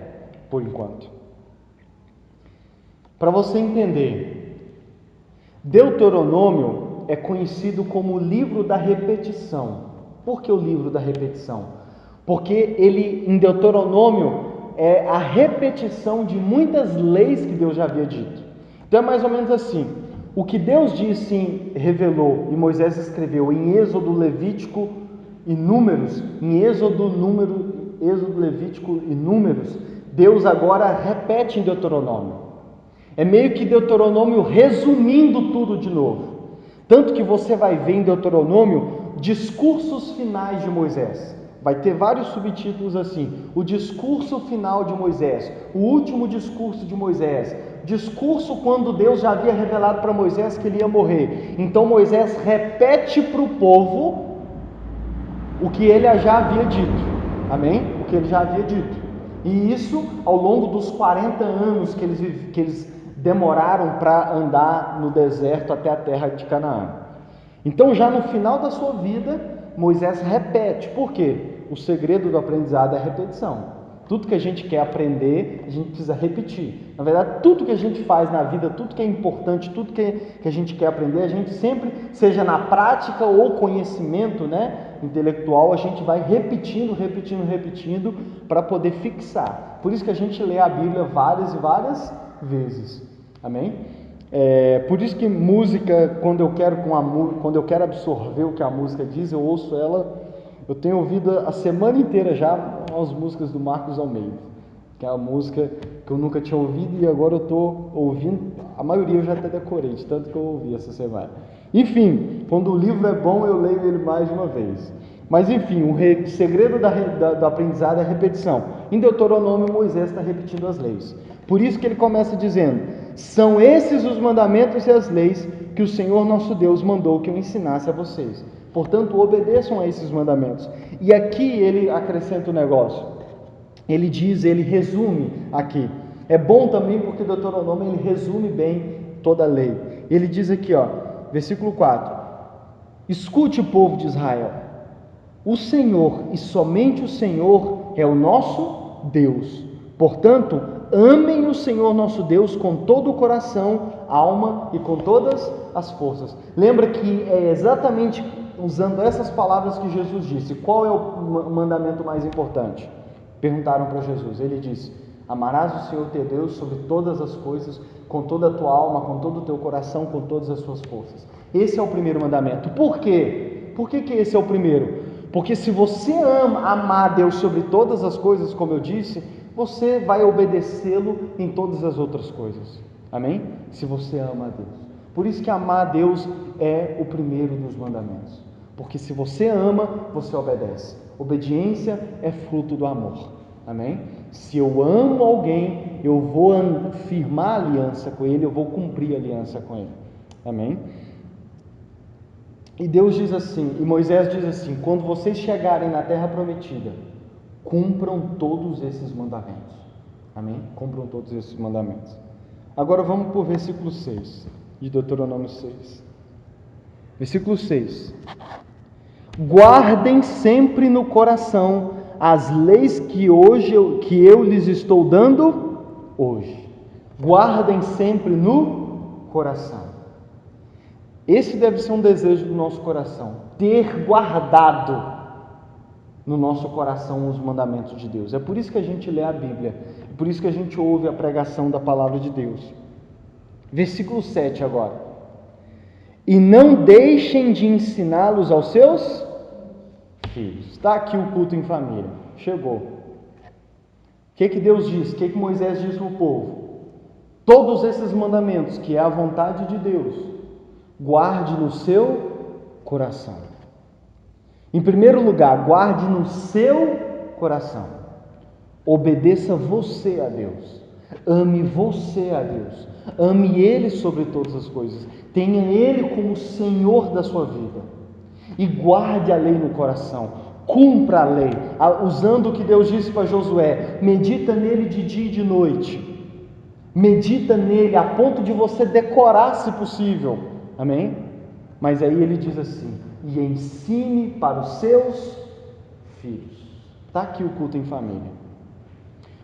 por enquanto. Para você entender, Deuteronômio é conhecido como o livro da repetição. Por que o livro da repetição? Porque ele, em Deuteronômio, é a repetição de muitas leis que Deus já havia dito. Então é mais ou menos assim: o que Deus disse, revelou e Moisés escreveu em Êxodo, Levítico e Números, Êxodo, Levítico e Números, Deus agora repete em Deuteronômio. É meio que Deuteronômio resumindo tudo de novo. Tanto que você vai ver em Deuteronômio discursos finais de Moisés. Vai ter vários subtítulos assim: o discurso final de Moisés, o último discurso de Moisés, discurso quando Deus já havia revelado para Moisés que ele ia morrer. Então Moisés repete para o povo o que ele já havia dito. Amém? O que ele já havia dito. E isso ao longo dos 40 anos que eles demoraram para andar no deserto até a terra de Canaã. Então já no final da sua vida, Moisés repete. Por quê? O segredo do aprendizado é a repetição. Tudo que a gente quer aprender, a gente precisa repetir. Na verdade, tudo que a gente faz na vida, tudo que é importante, tudo que a gente quer aprender, a gente sempre, seja na prática ou conhecimento, intelectual, a gente vai repetindo para poder fixar. Por isso que a gente lê a Bíblia várias e várias vezes. Amém? Por isso que música, quando eu quero absorver o que a música diz, eu ouço ela. Eu tenho ouvido a semana inteira já as músicas do Marcos Almeida, que é a música que eu nunca tinha ouvido e agora eu estou ouvindo. A maioria eu já até decorei, de tanto que eu ouvi essa semana. Enfim, quando o livro é bom, eu leio ele mais de uma vez. Mas enfim, o segredo do aprendizado é a repetição. Em Deuteronômio, Moisés está repetindo as leis. Por isso que ele começa dizendo: são esses os mandamentos e as leis que o Senhor nosso Deus mandou que eu ensinasse a vocês. Portanto, obedeçam a esses mandamentos. E aqui ele acrescenta um negócio. Ele resume aqui. É bom também porque Deuteronômio ele resume bem toda a lei. Ele diz aqui, versículo 4: escute, povo de Israel, o Senhor e somente o Senhor é o nosso Deus. Portanto, amem o Senhor nosso Deus com todo o coração, alma e com todas as forças. Lembra que é exatamente usando essas palavras que Jesus disse. Qual é o mandamento mais importante? Perguntaram para Jesus. Ele disse: amarás o Senhor teu Deus sobre todas as coisas, com toda a tua alma, com todo o teu coração, com todas as suas forças. Esse é o primeiro mandamento. Por quê? Por que esse é o primeiro? Porque se você amar Deus sobre todas as coisas, como eu disse, você vai obedecê-lo em todas as outras coisas. Amém? Se você ama a Deus. Por isso que amar a Deus é o primeiro dos mandamentos. Porque se você ama, você obedece. Obediência é fruto do amor. Amém? Se eu amo alguém, eu vou firmar aliança com ele, eu vou cumprir aliança com ele. Amém? E Deus diz assim, e Moisés diz assim: quando vocês chegarem na terra prometida, cumpram todos esses mandamentos. Amém? Cumpram todos esses mandamentos. Agora vamos para o versículo 6 de Deuteronômio 6. Versículo 6: guardem sempre no coração as leis que eu lhes estou dando hoje. Guardem sempre no coração. Esse deve ser um desejo do nosso coração, ter guardado no nosso coração os mandamentos de Deus. É por isso que a gente lê a Bíblia, é por isso que a gente ouve a pregação da palavra de Deus. Versículo 7 agora: e não deixem de ensiná-los aos seus filhos. Está aqui o culto em família, chegou. O que Deus diz? O que Moisés diz para o povo? Todos esses mandamentos, que é a vontade de Deus, guarde no seu coração. Em primeiro lugar, guarde no seu coração. Obedeça você a Deus. Ame você a Deus. Ame Ele sobre todas as coisas. Tenha Ele como Senhor da sua vida. E guarde a lei no coração. Cumpra a lei. Usando o que Deus disse para Josué: medita nele de dia e de noite. Medita nele a ponto de você decorar, se possível. Amém? Mas aí ele diz assim: e ensine para os seus filhos. Está aqui o culto em família.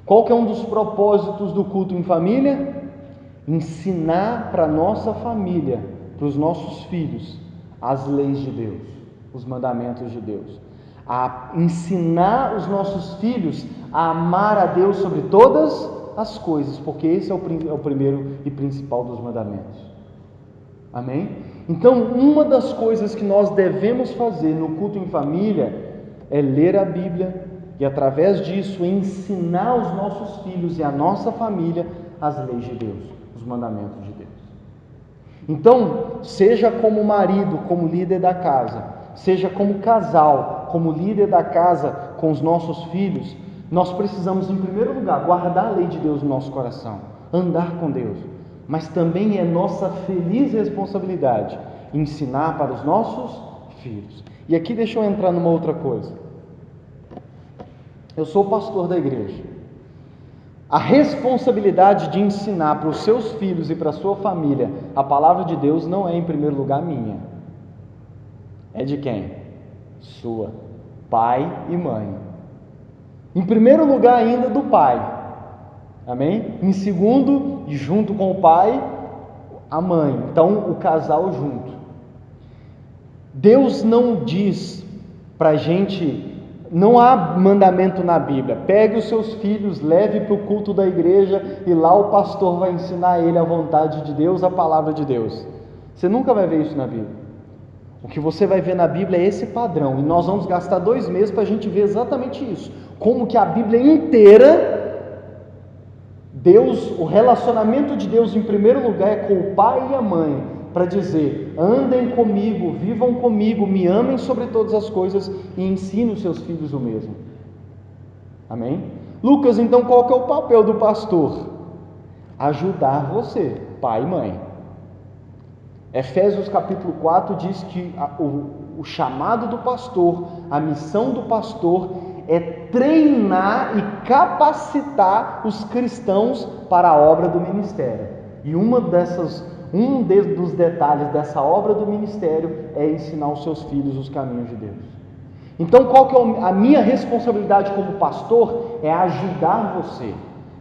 Qual que é um dos propósitos do culto em família? Ensinar para a nossa família, para os nossos filhos, as leis de Deus, os mandamentos de Deus. A ensinar os nossos filhos a amar a Deus sobre todas as coisas, porque esse é o primeiro e principal dos mandamentos. Amém? Então, uma das coisas que nós devemos fazer no culto em família é ler a Bíblia e, através disso, ensinar os nossos filhos e a nossa família as leis de Deus, os mandamentos de Deus. Então, seja como marido, como líder da casa, seja como casal, como líder da casa com os nossos filhos, nós precisamos, em primeiro lugar, guardar a lei de Deus no nosso coração, andar com Deus, mas também é nossa feliz responsabilidade ensinar para os nossos filhos. E aqui deixa eu entrar numa outra coisa. Eu sou pastor da igreja. A responsabilidade de ensinar para os seus filhos e para a sua família a palavra de Deus não é, em primeiro lugar, minha. É de quem? Sua. Pai e mãe. Em primeiro lugar ainda do pai. Amém? Em segundo, e junto com o pai, a mãe. Então, o casal junto. Deus não diz para a gente... Não há mandamento na Bíblia, pegue os seus filhos, leve para o culto da igreja e lá o pastor vai ensinar a ele a vontade de Deus, a palavra de Deus. Você nunca vai ver isso na Bíblia. O que você vai ver na Bíblia é esse padrão, e nós vamos gastar 2 meses para a gente ver exatamente isso. Como que a Bíblia inteira, Deus, o relacionamento de Deus em primeiro lugar é com o pai e a mãe, para dizer, andem comigo, vivam comigo, me amem sobre todas as coisas e ensinem os seus filhos o mesmo. Amém? Lucas, então qual que é o papel do pastor? Ajudar você, pai e mãe. Efésios capítulo 4 diz que o chamado do pastor, a missão do pastor é treinar e capacitar os cristãos para a obra do ministério. E um dos detalhes dessa obra do ministério é ensinar os seus filhos os caminhos de Deus. Então, qual que é a minha responsabilidade como pastor? É ajudar você,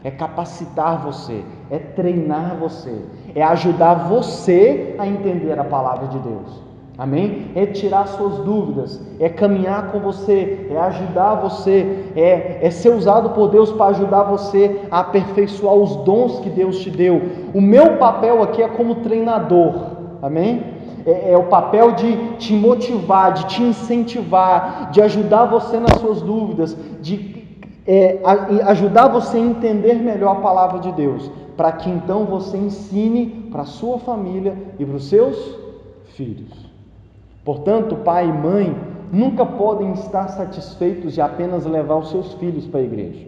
é capacitar você, é treinar você, é ajudar você a entender a palavra de Deus. Amém? É tirar suas dúvidas, é caminhar com você, é ajudar você, é ser usado por Deus para ajudar você a aperfeiçoar os dons que Deus te deu. O meu papel aqui é como treinador, amém? É o papel de te motivar, de te incentivar, de ajudar você nas suas dúvidas, de ajudar você a entender melhor a palavra de Deus, para que então você ensine para a sua família e para os seus filhos. Portanto, pai e mãe nunca podem estar satisfeitos de apenas levar os seus filhos para a igreja.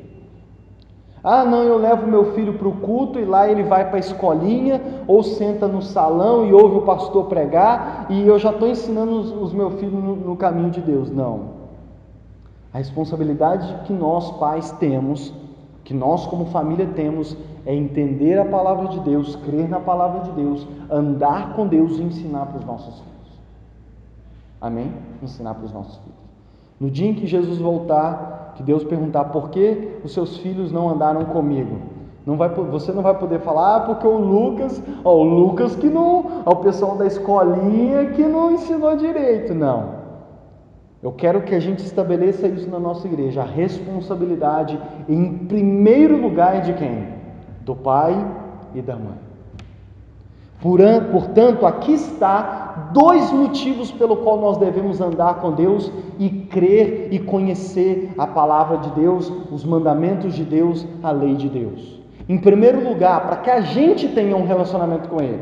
Ah, não, eu levo meu filho para o culto e lá ele vai para a escolinha ou senta no salão e ouve o pastor pregar e eu já estou ensinando os meus filhos no caminho de Deus. Não. A responsabilidade que nós pais temos, que nós como família temos, é entender a palavra de Deus, crer na palavra de Deus, andar com Deus e ensinar para os nossos filhos. Amém? Ensinar para os nossos filhos. No dia em que Jesus voltar, que Deus perguntar por que os seus filhos não andaram comigo, você não vai poder falar, porque o Lucas que não, o pessoal da escolinha que não ensinou direito. Não. Eu quero que a gente estabeleça isso na nossa igreja. A responsabilidade, em primeiro lugar, é de quem? Do pai e da mãe. Portanto, aqui está 2 motivos pelo qual nós devemos andar com Deus e crer e conhecer a palavra de Deus, os mandamentos de Deus, a lei de Deus. Em primeiro lugar, para que a gente tenha um relacionamento com Ele,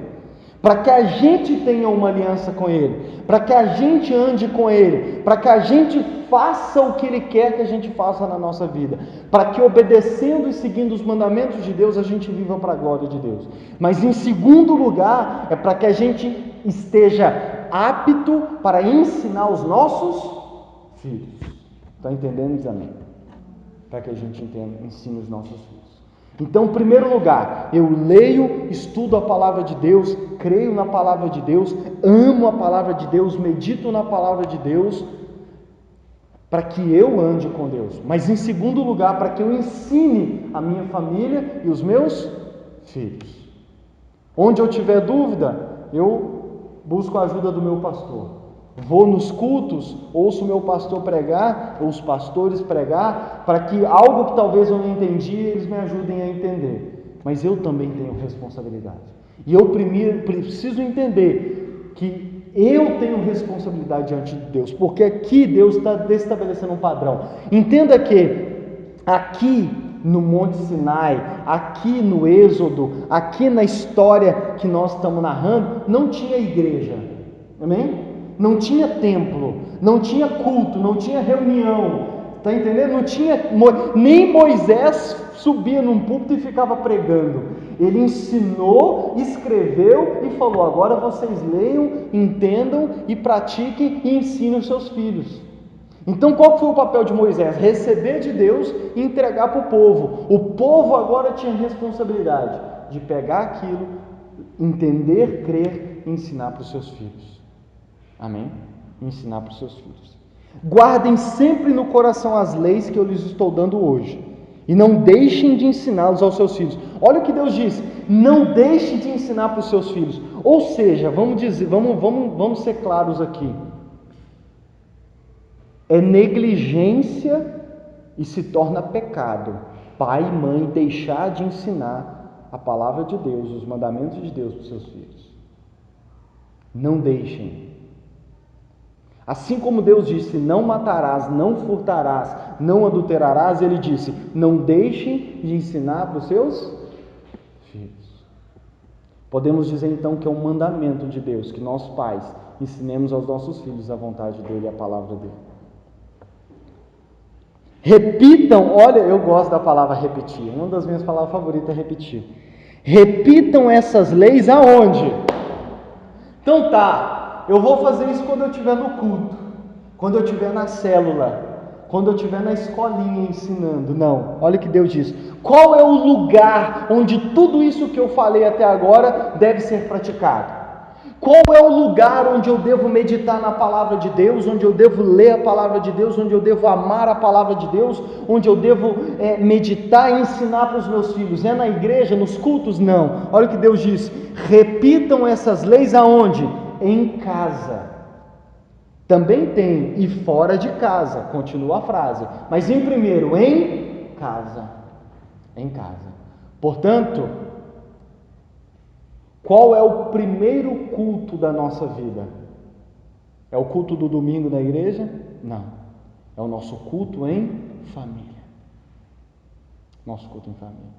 para que a gente tenha uma aliança com Ele, para que a gente ande com Ele, para que a gente faça o que Ele quer que a gente faça na nossa vida, para que obedecendo e seguindo os mandamentos de Deus, a gente viva para a glória de Deus. Mas em segundo lugar, é para que a gente esteja apto para ensinar os nossos filhos. Está entendendo? Diz amém. Para que a gente ensine os nossos filhos. Então, em primeiro lugar, eu leio, estudo a palavra de Deus, creio na palavra de Deus, amo a palavra de Deus, medito na palavra de Deus, para que eu ande com Deus, mas em segundo lugar, para que eu ensine a minha família e os meus filhos. Onde eu tiver dúvida, eu busco a ajuda do meu pastor. Vou nos cultos, ouço o meu pastor pregar, ou os pastores pregar, para que algo que talvez eu não entendi, eles me ajudem a entender. Mas eu também tenho responsabilidade. E eu primeiro preciso entender que eu tenho responsabilidade diante de Deus, porque aqui Deus está estabelecendo um padrão. Entenda que aqui no Monte Sinai, aqui no Êxodo, aqui na história que nós estamos narrando, não tinha igreja, amém? Não tinha templo, não tinha culto, não tinha reunião, está entendendo? Não tinha, nem Moisés subia num púlpito e ficava pregando. Ele ensinou, escreveu e falou: agora vocês leiam, entendam e pratiquem e ensinem os seus filhos. Então qual foi o papel de Moisés? Receber de Deus e entregar para o povo. O povo agora tinha responsabilidade de pegar aquilo, entender, crer e ensinar para os seus filhos. Amém? Ensinar para os seus filhos. Guardem sempre no coração as leis que eu lhes estou dando hoje, e não deixem de ensiná-los aos seus filhos. Olha o que Deus diz: não deixe de ensinar para os seus filhos. Ou seja, vamos ser claros aqui. É negligência e se torna pecado pai e mãe deixar de ensinar a palavra de Deus, os mandamentos de Deus para os seus filhos. Não deixem. Assim como Deus disse: não matarás, não furtarás, não adulterarás, Ele disse: não deixem de ensinar para os seus filhos. Podemos dizer então que é um mandamento de Deus, que nós pais ensinemos aos nossos filhos a vontade dEle e a palavra dEle. Repitam, olha, eu gosto da palavra repetir, uma das minhas palavras favoritas é repetir. Repitam essas leis aonde? Então tá, eu vou fazer isso quando eu estiver no culto, quando eu estiver na célula, quando eu estiver na escolinha ensinando. Não, olha o que Deus diz. Qual é o lugar onde tudo isso que eu falei até agora deve ser praticado? Qual é o lugar onde eu devo meditar na palavra de Deus, onde eu devo ler a palavra de Deus, onde eu devo amar a palavra de Deus, onde eu devo meditar e ensinar para os meus filhos? É na igreja, nos cultos? Não. Olha o que Deus diz: repitam essas leis aonde? Em casa. Também tem e fora de casa, continua a frase, mas em primeiro, em casa. Em casa. Portanto, qual é o primeiro culto da nossa vida? É o culto do domingo na igreja? Não. É o nosso culto em família. Nosso culto em família.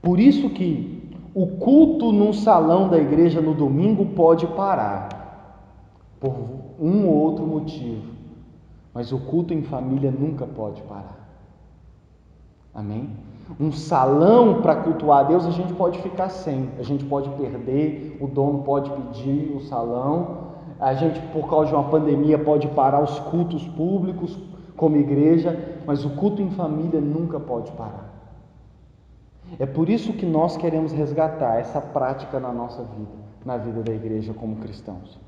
Por isso que o culto num salão da igreja no domingo pode parar, por um ou outro motivo, mas o culto em família nunca pode parar. Amém? Um salão para cultuar a Deus a gente pode ficar sem, a gente pode perder, o dono pode pedir o salão, a gente por causa de uma pandemia pode parar os cultos públicos como igreja, mas o culto em família nunca pode parar. É por isso que nós queremos resgatar essa prática na nossa vida, na vida da igreja como cristãos,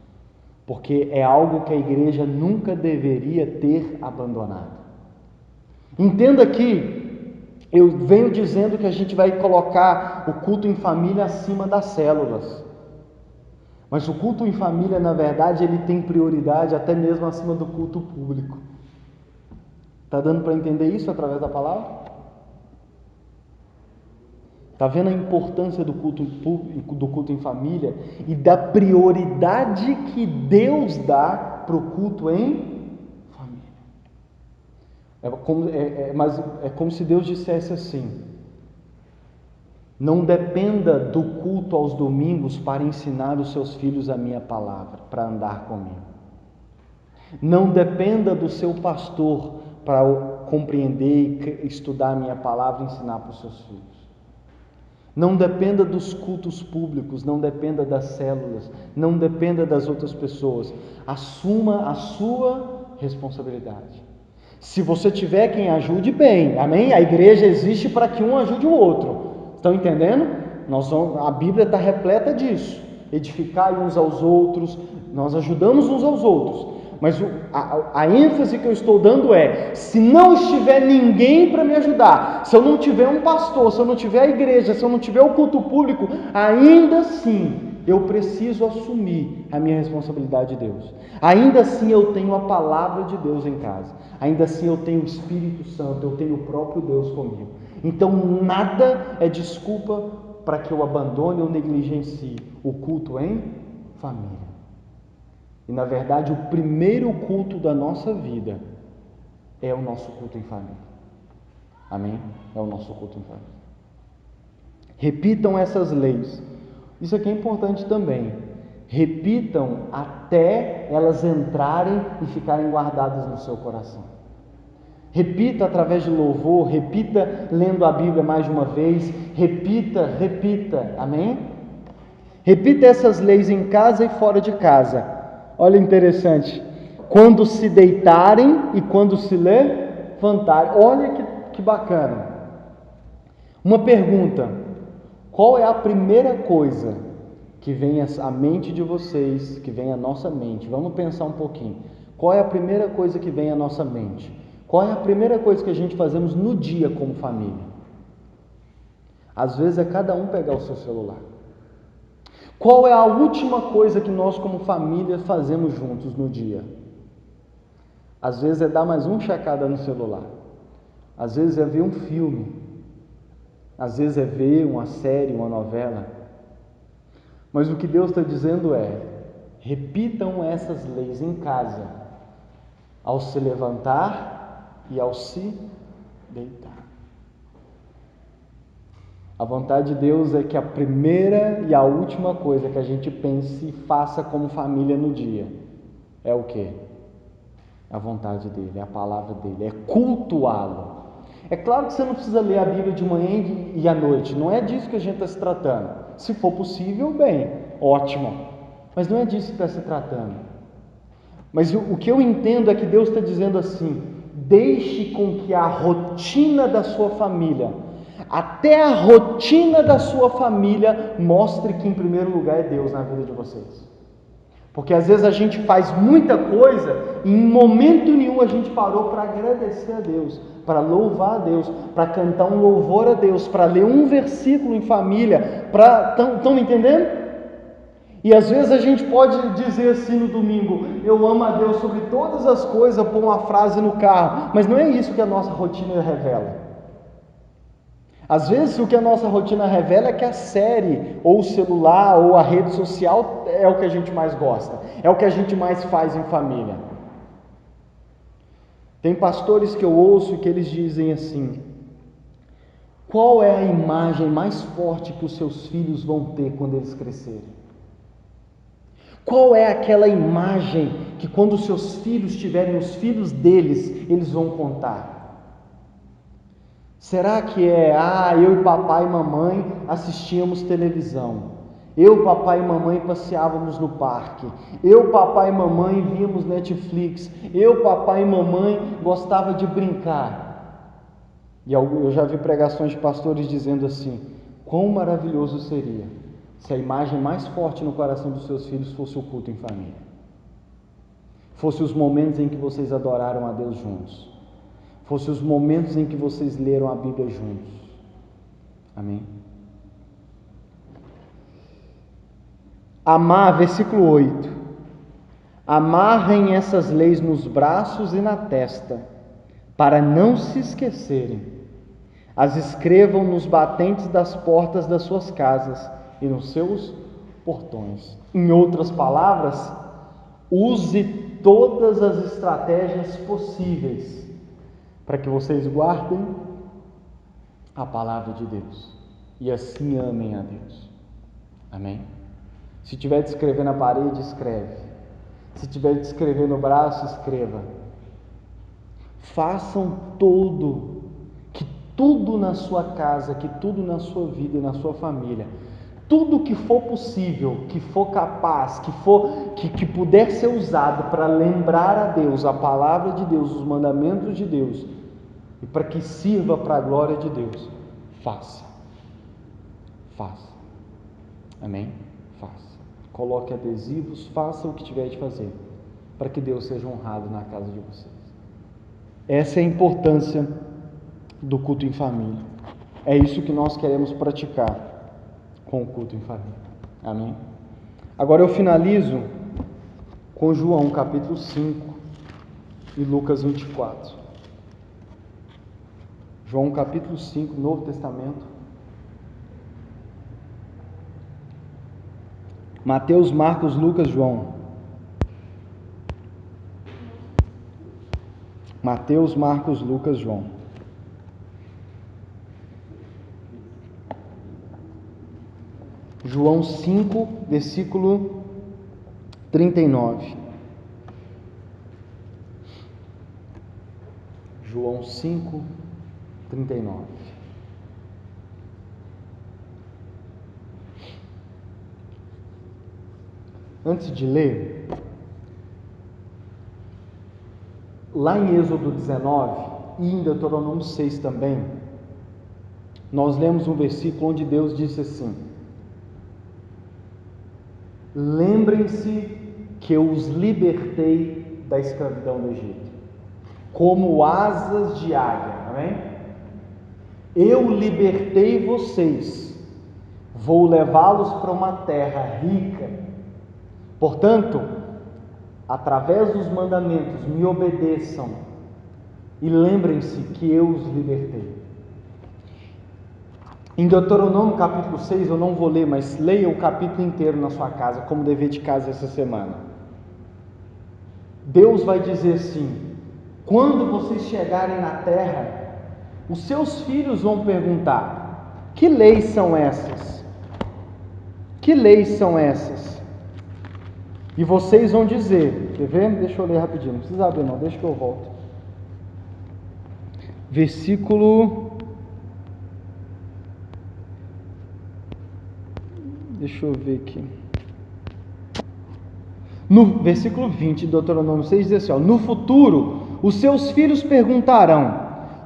porque é algo que a igreja nunca deveria ter abandonado. Entenda que eu venho dizendo que a gente vai colocar o culto em família acima das células. Mas o culto em família, na verdade, ele tem prioridade até mesmo acima do culto público. Está dando para entender isso através da palavra? Está vendo a importância do culto público, do culto em família e da prioridade que Deus dá para o culto em mas é como se Deus dissesse assim: não dependa do culto aos domingos para ensinar os seus filhos a minha palavra, para andar comigo. Não dependa do seu pastor para compreender e estudar a minha palavra e ensinar para os seus filhos. Não dependa dos cultos públicos, não dependa das células, não dependa das outras pessoas. Assuma a sua responsabilidade. Se você tiver quem ajude, bem, amém? A igreja existe para que um ajude o outro. Estão entendendo? A Bíblia está repleta disso. Edificai uns aos outros, nós ajudamos uns aos outros. Mas a ênfase que eu estou dando é: se não estiver ninguém para me ajudar, se eu não tiver um pastor, se eu não tiver a igreja, se eu não tiver o culto público, ainda assim eu preciso assumir a minha responsabilidade de Deus. Ainda assim eu tenho a palavra de Deus em casa. Ainda assim eu tenho o Espírito Santo, eu tenho o próprio Deus comigo. Então nada é desculpa para que eu abandone ou negligencie o culto em família. E na verdade o primeiro culto da nossa vida é o nosso culto em família. Amém? É o nosso culto em família. Repitam essas leis. Isso aqui é importante também. Repitam até elas entrarem e ficarem guardadas no seu coração. Repita através de louvor, repita lendo a Bíblia mais de uma vez, repita, amém? Repita essas leis em casa e fora de casa. Olha interessante, quando se deitarem e quando se levantarem. Olha que bacana. Uma pergunta: qual é a primeira coisa que vem à mente de vocês, que vem à nossa mente? Vamos pensar um pouquinho. Qual é a primeira coisa que vem à nossa mente? Qual é a primeira coisa que a gente fazemos no dia como família? Às vezes é cada um pegar o seu celular. Qual é a última coisa que nós como família fazemos juntos no dia? Às vezes é dar mais uma checada no celular. Às vezes é ver um filme. Às vezes é ver uma série, uma novela. Mas o que Deus está dizendo é: repitam essas leis em casa, ao se levantar e ao se deitar. A vontade de Deus é que a primeira e a última coisa que a gente pense e faça como família no dia é o quê? A vontade dele, é a palavra dele, é cultuá-lo. É claro que você não precisa ler a Bíblia de manhã e à noite, não é disso que a gente está se tratando. Se for possível, bem, ótimo, mas não é disso que está se tratando. Mas o que eu entendo é que Deus está dizendo assim: deixe com que a rotina da sua família, até a rotina da sua família, mostre que em primeiro lugar é Deus na vida de vocês. Porque às vezes a gente faz muita coisa e em momento nenhum a gente parou para agradecer a Deus, para louvar a Deus, para cantar um louvor a Deus, para ler um versículo em família. Estão me entendendo? E às vezes a gente pode dizer assim no domingo: eu amo a Deus sobre todas as coisas, pôr uma frase no carro, mas não é isso que a nossa rotina revela. Às vezes o que a nossa rotina revela é que a série, ou o celular, ou a rede social é o que a gente mais gosta, é o que a gente mais faz em família. Tem pastores que eu ouço que eles dizem assim: qual é a imagem mais forte que os seus filhos vão ter quando eles crescerem? Qual é aquela imagem que quando os seus filhos tiverem os filhos deles, eles vão contar? Será que eu e papai e mamãe assistíamos televisão, eu, papai e mamãe passeávamos no parque, eu, papai e mamãe víamos Netflix, eu, papai e mamãe gostava de brincar? E eu já vi pregações de pastores dizendo assim: quão maravilhoso seria se a imagem mais forte no coração dos seus filhos fosse o culto em família, fosse os momentos em que vocês adoraram a Deus juntos, fosse os momentos em que vocês leram a Bíblia juntos. Amém? Amar, versículo 8. Amarrem essas leis nos braços e na testa, para não se esquecerem. As escrevam nos batentes das portas das suas casas e nos seus portões. Em outras palavras, use todas as estratégias possíveis para que vocês guardem a palavra de Deus e assim amem a Deus. Amém? Se tiver de escrever na parede, escreve. Se tiver de escrever no braço, escreva. Façam que tudo na sua casa, que tudo na sua vida e na sua família, tudo que for possível, que for capaz, que puder ser usado para lembrar a Deus, a palavra de Deus, os mandamentos de Deus, e para que sirva para a glória de Deus, faça. Amém? Faça. Coloque adesivos, faça o que tiver de fazer. para que Deus seja honrado na casa de vocês. Essa é a importância do culto em família. É isso que nós queremos praticar com o culto em família. Amém? Agora eu finalizo com João capítulo 5 e Lucas 24. João capítulo 5, Novo Testamento. Mateus, Marcos, Lucas, João. Mateus, Marcos, Lucas, João. João 5, versículo 39. João 5, 39. Antes de ler, lá em Êxodo 19 e em Deuteronômio 6 também, nós lemos um versículo onde Deus disse assim: lembrem-se que eu os libertei da escravidão do Egito, como asas de águia, amém? Eu libertei vocês, vou levá-los para uma terra rica. Portanto, através dos mandamentos, me obedeçam e lembrem-se que eu os libertei. Em Deuteronômio capítulo 6, eu não vou ler, mas leia o capítulo inteiro na sua casa, como dever de casa essa semana. Deus vai dizer assim: quando vocês chegarem na terra, os seus filhos vão perguntar: que leis são essas? Que leis são essas? E vocês vão dizer, quer ver? Deixa eu ler rapidinho, não precisa abrir não, deixa que eu volto. Deixa eu ver aqui. No versículo 20 de Deuteronômio 6 diz assim: no futuro, os seus filhos perguntarão: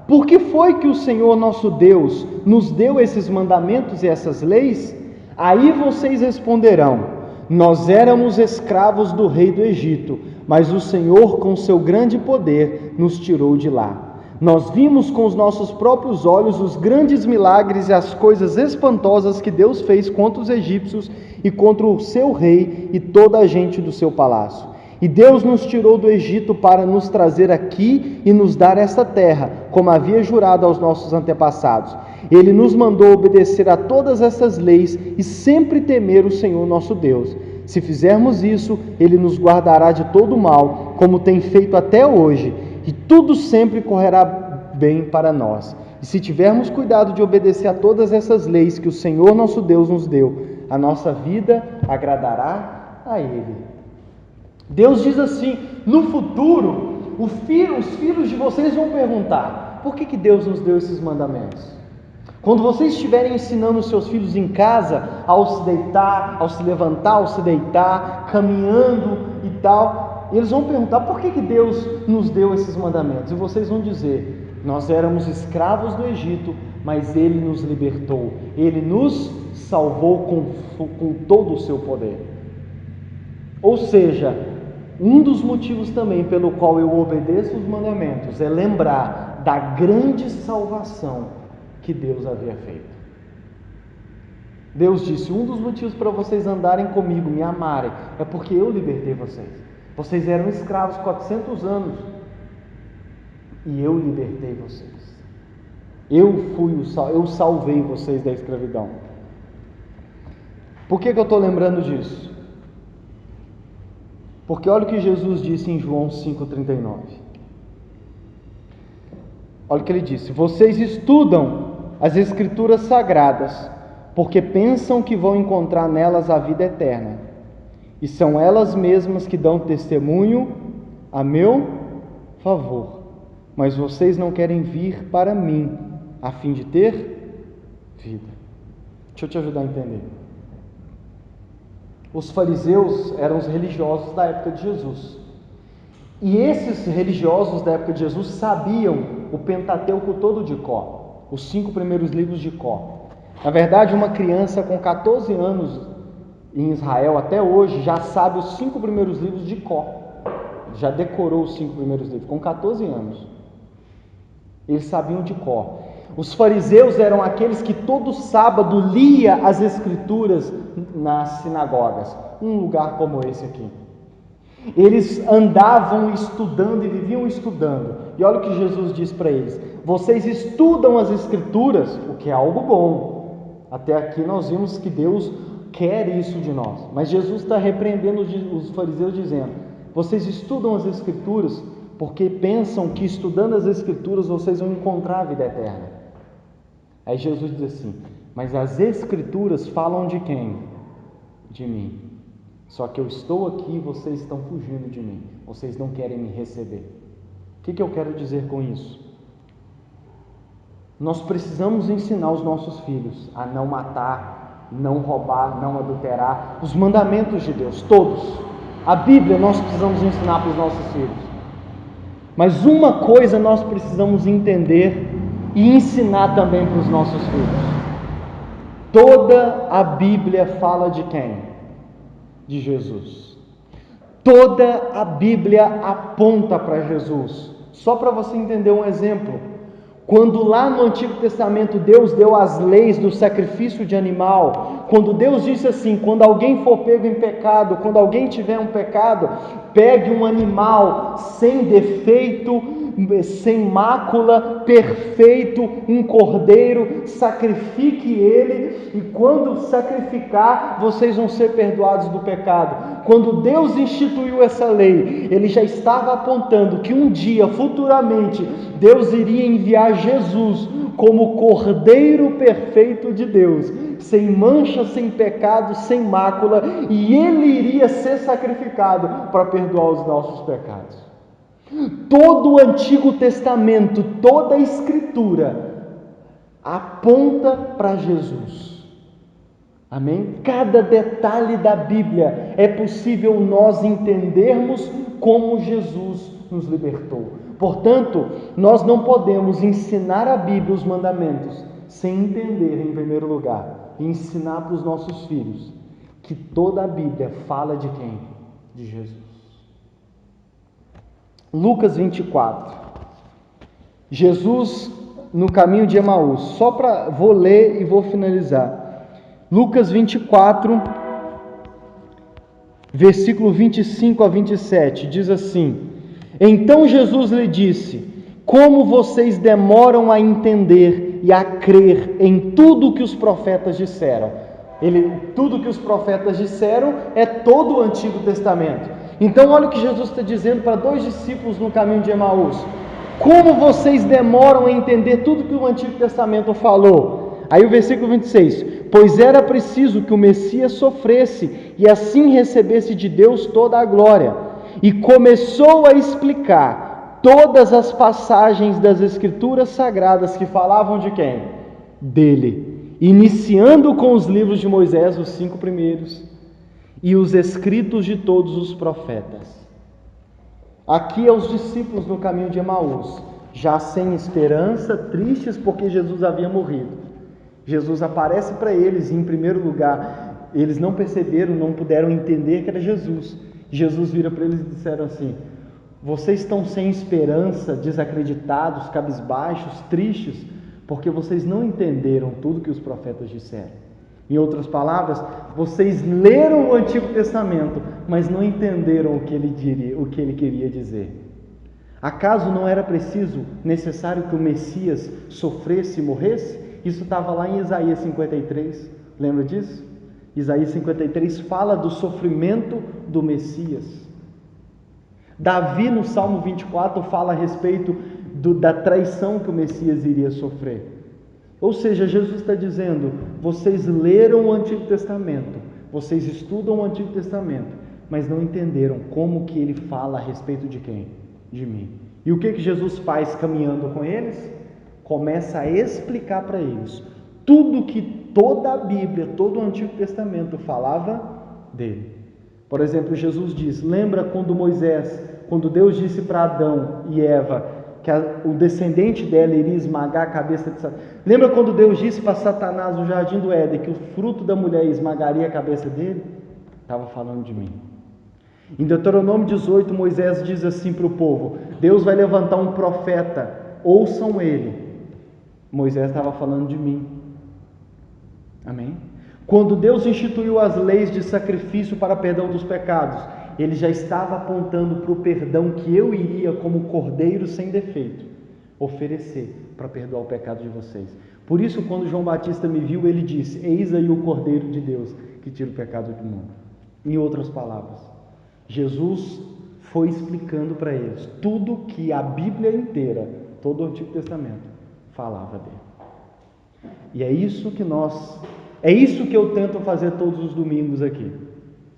por que foi que o Senhor nosso Deus nos deu esses mandamentos e essas leis? Aí vocês responderão: nós éramos escravos do rei do Egito, mas o Senhor, com seu grande poder, nos tirou de lá. Nós vimos com os nossos próprios olhos os grandes milagres e as coisas espantosas que Deus fez contra os egípcios e contra o seu rei e toda a gente do seu palácio. E Deus nos tirou do Egito para nos trazer aqui e nos dar esta terra, como havia jurado aos nossos antepassados. Ele nos mandou obedecer a todas essas leis e sempre temer o Senhor nosso Deus. Se fizermos isso, Ele nos guardará de todo mal, como tem feito até hoje, e tudo sempre correrá bem para nós. E se tivermos cuidado de obedecer a todas essas leis que o Senhor nosso Deus nos deu, a nossa vida agradará a Ele. Deus diz assim: no futuro, os filhos de vocês vão perguntar: por que Deus nos deu esses mandamentos? Quando vocês estiverem ensinando os seus filhos em casa, ao se deitar, ao se levantar, ao se deitar, caminhando e tal, eles vão perguntar: por que Deus nos deu esses mandamentos? E vocês vão dizer: nós éramos escravos do Egito, mas Ele nos libertou, Ele nos salvou com todo o seu poder. Ou seja, um dos motivos também pelo qual eu obedeço os mandamentos é lembrar da grande salvação que Deus havia feito. Deus disse: um dos motivos para vocês andarem comigo, me amarem, é porque eu libertei vocês. Vocês eram escravos 400 anos e eu libertei vocês. Eu salvei vocês da escravidão. Por que eu estou lembrando disso? Porque olha o que Jesus disse em João 5,39. Olha o que ele disse: vocês estudam as Escrituras Sagradas, porque pensam que vão encontrar nelas a vida eterna, e são elas mesmas que dão testemunho a meu favor, mas vocês não querem vir para mim, a fim de ter vida. Deixa eu te ajudar a entender. Os fariseus eram os religiosos da época de Jesus, e esses religiosos da época de Jesus sabiam o Pentateuco todo de cor, os 5 primeiros livros de cor. Na verdade, uma criança com 14 anos em Israel até hoje já sabe os 5 primeiros livros de cor. já decorou os 5 primeiros livros, com 14 anos. Eles sabiam de cor. Os fariseus eram aqueles que todo sábado lia as escrituras nas sinagogas, um lugar como esse aqui. Eles andavam estudando e viviam estudando. E olha o que Jesus diz para eles: vocês estudam as escrituras, o que é algo bom. Até aqui nós vimos que Deus quer isso de nós. Mas Jesus está repreendendo os fariseus dizendo: vocês estudam as escrituras porque pensam que estudando as escrituras vocês vão encontrar a vida eterna. Aí Jesus diz assim: mas as escrituras falam de quem? De mim. Só que eu estou aqui e vocês estão fugindo de mim. Vocês não querem me receber. O que eu quero dizer com isso? Nós precisamos ensinar os nossos filhos a não matar, não roubar, não adulterar. Os mandamentos de Deus, todos. A Bíblia nós precisamos ensinar para os nossos filhos. Mas uma coisa nós precisamos entender e ensinar também para os nossos filhos. Toda a Bíblia fala de quem? De Jesus. Toda a Bíblia aponta para Jesus. Só para você entender um exemplo, quando lá no Antigo Testamento Deus deu as leis do sacrifício de animal, quando Deus disse assim: quando alguém for pego em pecado, quando alguém tiver um pecado, pegue um animal sem defeito, sem mácula, perfeito, um cordeiro, sacrifique ele, e quando sacrificar, vocês vão ser perdoados do pecado. Quando Deus instituiu essa lei, Ele já estava apontando que um dia, futuramente, Deus iria enviar Jesus como cordeiro perfeito de Deus, sem mancha, sem pecado, sem mácula, e Ele iria ser sacrificado para perdoar os nossos pecados. Todo o Antigo Testamento, toda a Escritura aponta para Jesus. Amém? Cada detalhe da Bíblia é possível nós entendermos como Jesus nos libertou. Portanto, nós não podemos ensinar a Bíblia, os mandamentos, sem entender, em primeiro lugar, e ensinar para os nossos filhos que toda a Bíblia fala de quem? De Jesus. Lucas 24, Jesus no caminho de Emaús, vou ler e vou finalizar. Lucas 24, versículo 25 a 27, diz assim: então Jesus lhe disse: como vocês demoram a entender e a crer em tudo que os profetas disseram. Tudo que os profetas disseram é todo o Antigo Testamento. Então olha o que Jesus está dizendo para 2 discípulos no caminho de Emaús: como vocês demoram a entender tudo que o Antigo Testamento falou. Aí o versículo 26: pois era preciso que o Messias sofresse e assim recebesse de Deus toda a glória. E começou a explicar todas as passagens das Escrituras Sagradas que falavam de quem? Dele, iniciando com os livros de Moisés, os 5 primeiros, e os escritos de todos os profetas. Aqui é os discípulos no caminho de Emaús, já sem esperança, tristes porque Jesus havia morrido. Jesus aparece para eles e, em primeiro lugar, eles não perceberam, não puderam entender que era Jesus. Jesus vira para eles e disseram assim: vocês estão sem esperança, desacreditados, cabisbaixos, tristes, porque vocês não entenderam tudo que os profetas disseram. Em outras palavras, vocês leram o Antigo Testamento, mas não entenderam o que ele queria dizer. Acaso não era necessário que o Messias sofresse e morresse? Isso estava lá em Isaías 53, lembra disso? Isaías 53 fala do sofrimento do Messias. Davi, no Salmo 24, fala a respeito da traição que o Messias iria sofrer. Ou seja, Jesus está dizendo: vocês leram o Antigo Testamento, vocês estudam o Antigo Testamento, mas não entenderam como que ele fala a respeito de quem? De mim. E o que Jesus faz caminhando com eles? Começa a explicar para eles tudo que toda a Bíblia, todo o Antigo Testamento falava dele. Por exemplo, Jesus diz: lembra quando Deus disse para Adão e Eva que o descendente dela iria esmagar a cabeça de Satanás? Lembra quando Deus disse para Satanás no jardim do Éden que o fruto da mulher esmagaria a cabeça dele? Estava falando de mim. Em Deuteronômio 18, Moisés diz assim para o povo: Deus vai levantar um profeta, ouçam ele. Moisés estava falando de mim. Amém? Quando Deus instituiu as leis de sacrifício para perdão dos pecados, ele já estava apontando para o perdão que eu iria, como cordeiro sem defeito, oferecer para perdoar o pecado de vocês. Por isso, quando João Batista me viu, ele disse: eis aí o Cordeiro de Deus que tira o pecado do mundo. Em outras palavras, Jesus foi explicando para eles tudo que a Bíblia inteira, todo o Antigo Testamento, falava dele. E é isso que eu tento fazer todos os domingos aqui.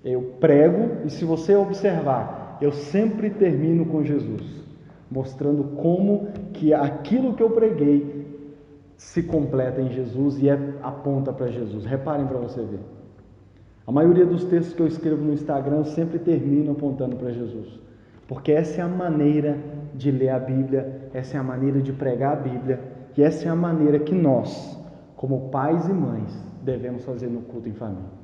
Eu prego, e se você observar, eu sempre termino com Jesus, mostrando como que aquilo que eu preguei se completa em Jesus e aponta para Jesus. Reparem para você ver. A maioria dos textos que eu escrevo no Instagram, eu sempre termino apontando para Jesus. Porque essa é a maneira de ler a Bíblia, essa é a maneira de pregar a Bíblia, e essa é a maneira que nós, como pais e mães, devemos fazer no culto em família.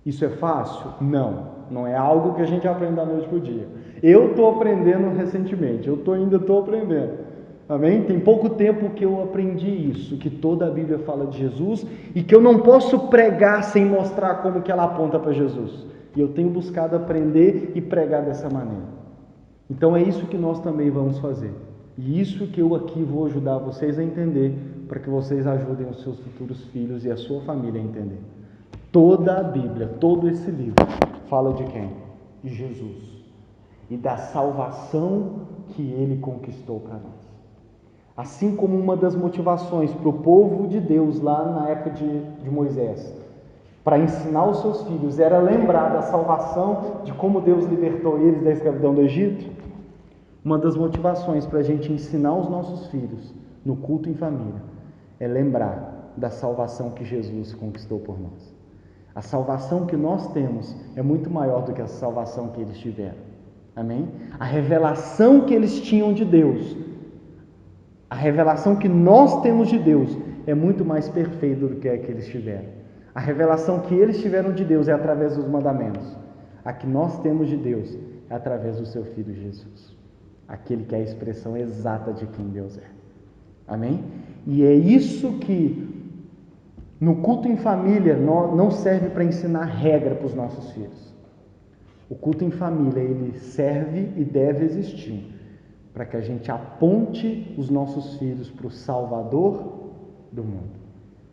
Isso é fácil? Não é algo que a gente aprende da noite para o dia. Eu estou aprendendo recentemente, ainda estou aprendendo. Amém? Tem pouco tempo que eu aprendi isso, que toda a Bíblia fala de Jesus e que eu não posso pregar sem mostrar como que ela aponta para Jesus. E eu tenho buscado aprender e pregar dessa maneira. Então é isso que nós também vamos fazer. E isso que eu aqui vou ajudar vocês a entender, para que vocês ajudem os seus futuros filhos e a sua família a entender. Toda a Bíblia, todo esse livro, fala de quem? De Jesus. E da salvação que Ele conquistou para nós. Assim como uma das motivações para o povo de Deus lá na época de Moisés, para ensinar os seus filhos, era lembrar da salvação, de como Deus libertou eles da escravidão do Egito. Uma das motivações para a gente ensinar os nossos filhos no culto em família é lembrar da salvação que Jesus conquistou por nós. A salvação que nós temos é muito maior do que a salvação que eles tiveram. Amém? A revelação que eles tinham de Deus, a revelação que nós temos de Deus é muito mais perfeita do que a que eles tiveram. A revelação que eles tiveram de Deus é através dos mandamentos. A que nós temos de Deus é através do seu Filho Jesus. Aquele que é a expressão exata de quem Deus é. Amém? E é isso que no culto em família não serve para ensinar regra para os nossos filhos. O culto em família, ele serve e deve existir para que a gente aponte os nossos filhos para o Salvador do mundo.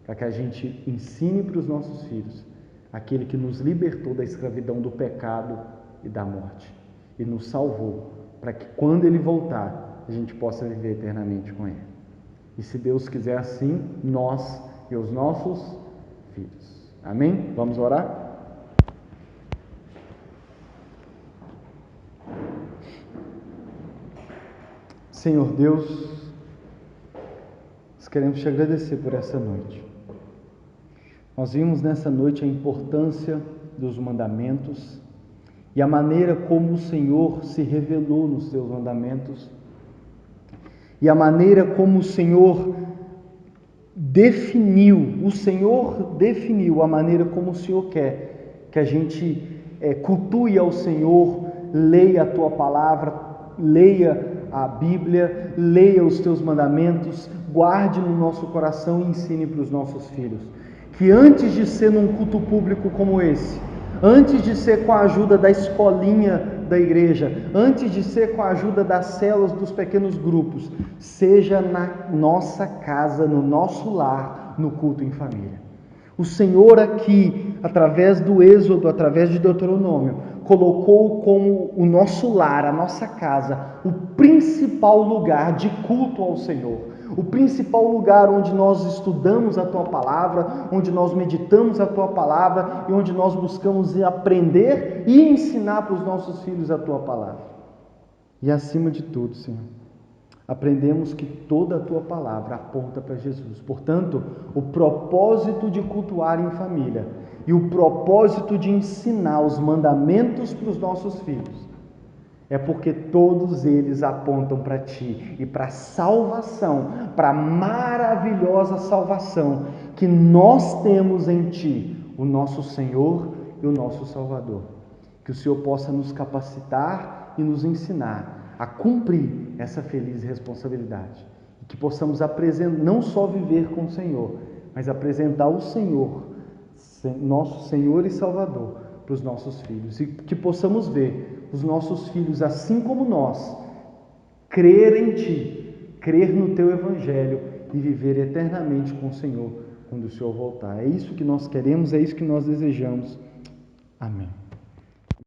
Para que a gente ensine para os nossos filhos aquele que nos libertou da escravidão do pecado e da morte. E nos salvou, para que quando Ele voltar, a gente possa viver eternamente com Ele. E se Deus quiser assim, nós e os nossos filhos. Amém? Vamos orar? Senhor Deus, nós queremos te agradecer por essa noite. Nós vimos nessa noite a importância dos mandamentos e a maneira como o Senhor se revelou nos seus mandamentos e a maneira como o Senhor definiu a maneira como o Senhor quer que a gente cultue ao Senhor, leia a Tua palavra, leia a Bíblia, leia os Teus mandamentos, guarde no nosso coração e ensine para os nossos filhos. Que antes de ser num culto público como esse, antes de ser com a ajuda da escolinha da igreja, antes de ser com a ajuda das células dos pequenos grupos, seja na nossa casa, no nosso lar, no culto em família. O Senhor aqui, através do Êxodo, através de Deuteronômio, colocou como o nosso lar, a nossa casa, o principal lugar de culto ao Senhor. O principal lugar onde nós estudamos a Tua Palavra, onde nós meditamos a Tua Palavra e onde nós buscamos aprender e ensinar para os nossos filhos a Tua Palavra. E acima de tudo, Senhor, aprendemos que toda a Tua Palavra aponta para Jesus. Portanto, o propósito de cultuar em família e o propósito de ensinar os mandamentos para os nossos filhos é porque todos eles apontam para Ti e para a salvação, para a maravilhosa salvação que nós temos em Ti, o nosso Senhor e o nosso Salvador. Que o Senhor possa nos capacitar e nos ensinar a cumprir essa feliz responsabilidade. E que possamos não só viver com o Senhor, mas apresentar o Senhor, nosso Senhor e Salvador, para os nossos filhos. E que possamos ver os nossos filhos, assim como nós, crer em Ti, crer no Teu Evangelho e viver eternamente com o Senhor quando o Senhor voltar. É isso que nós queremos, é isso que nós desejamos. Amém.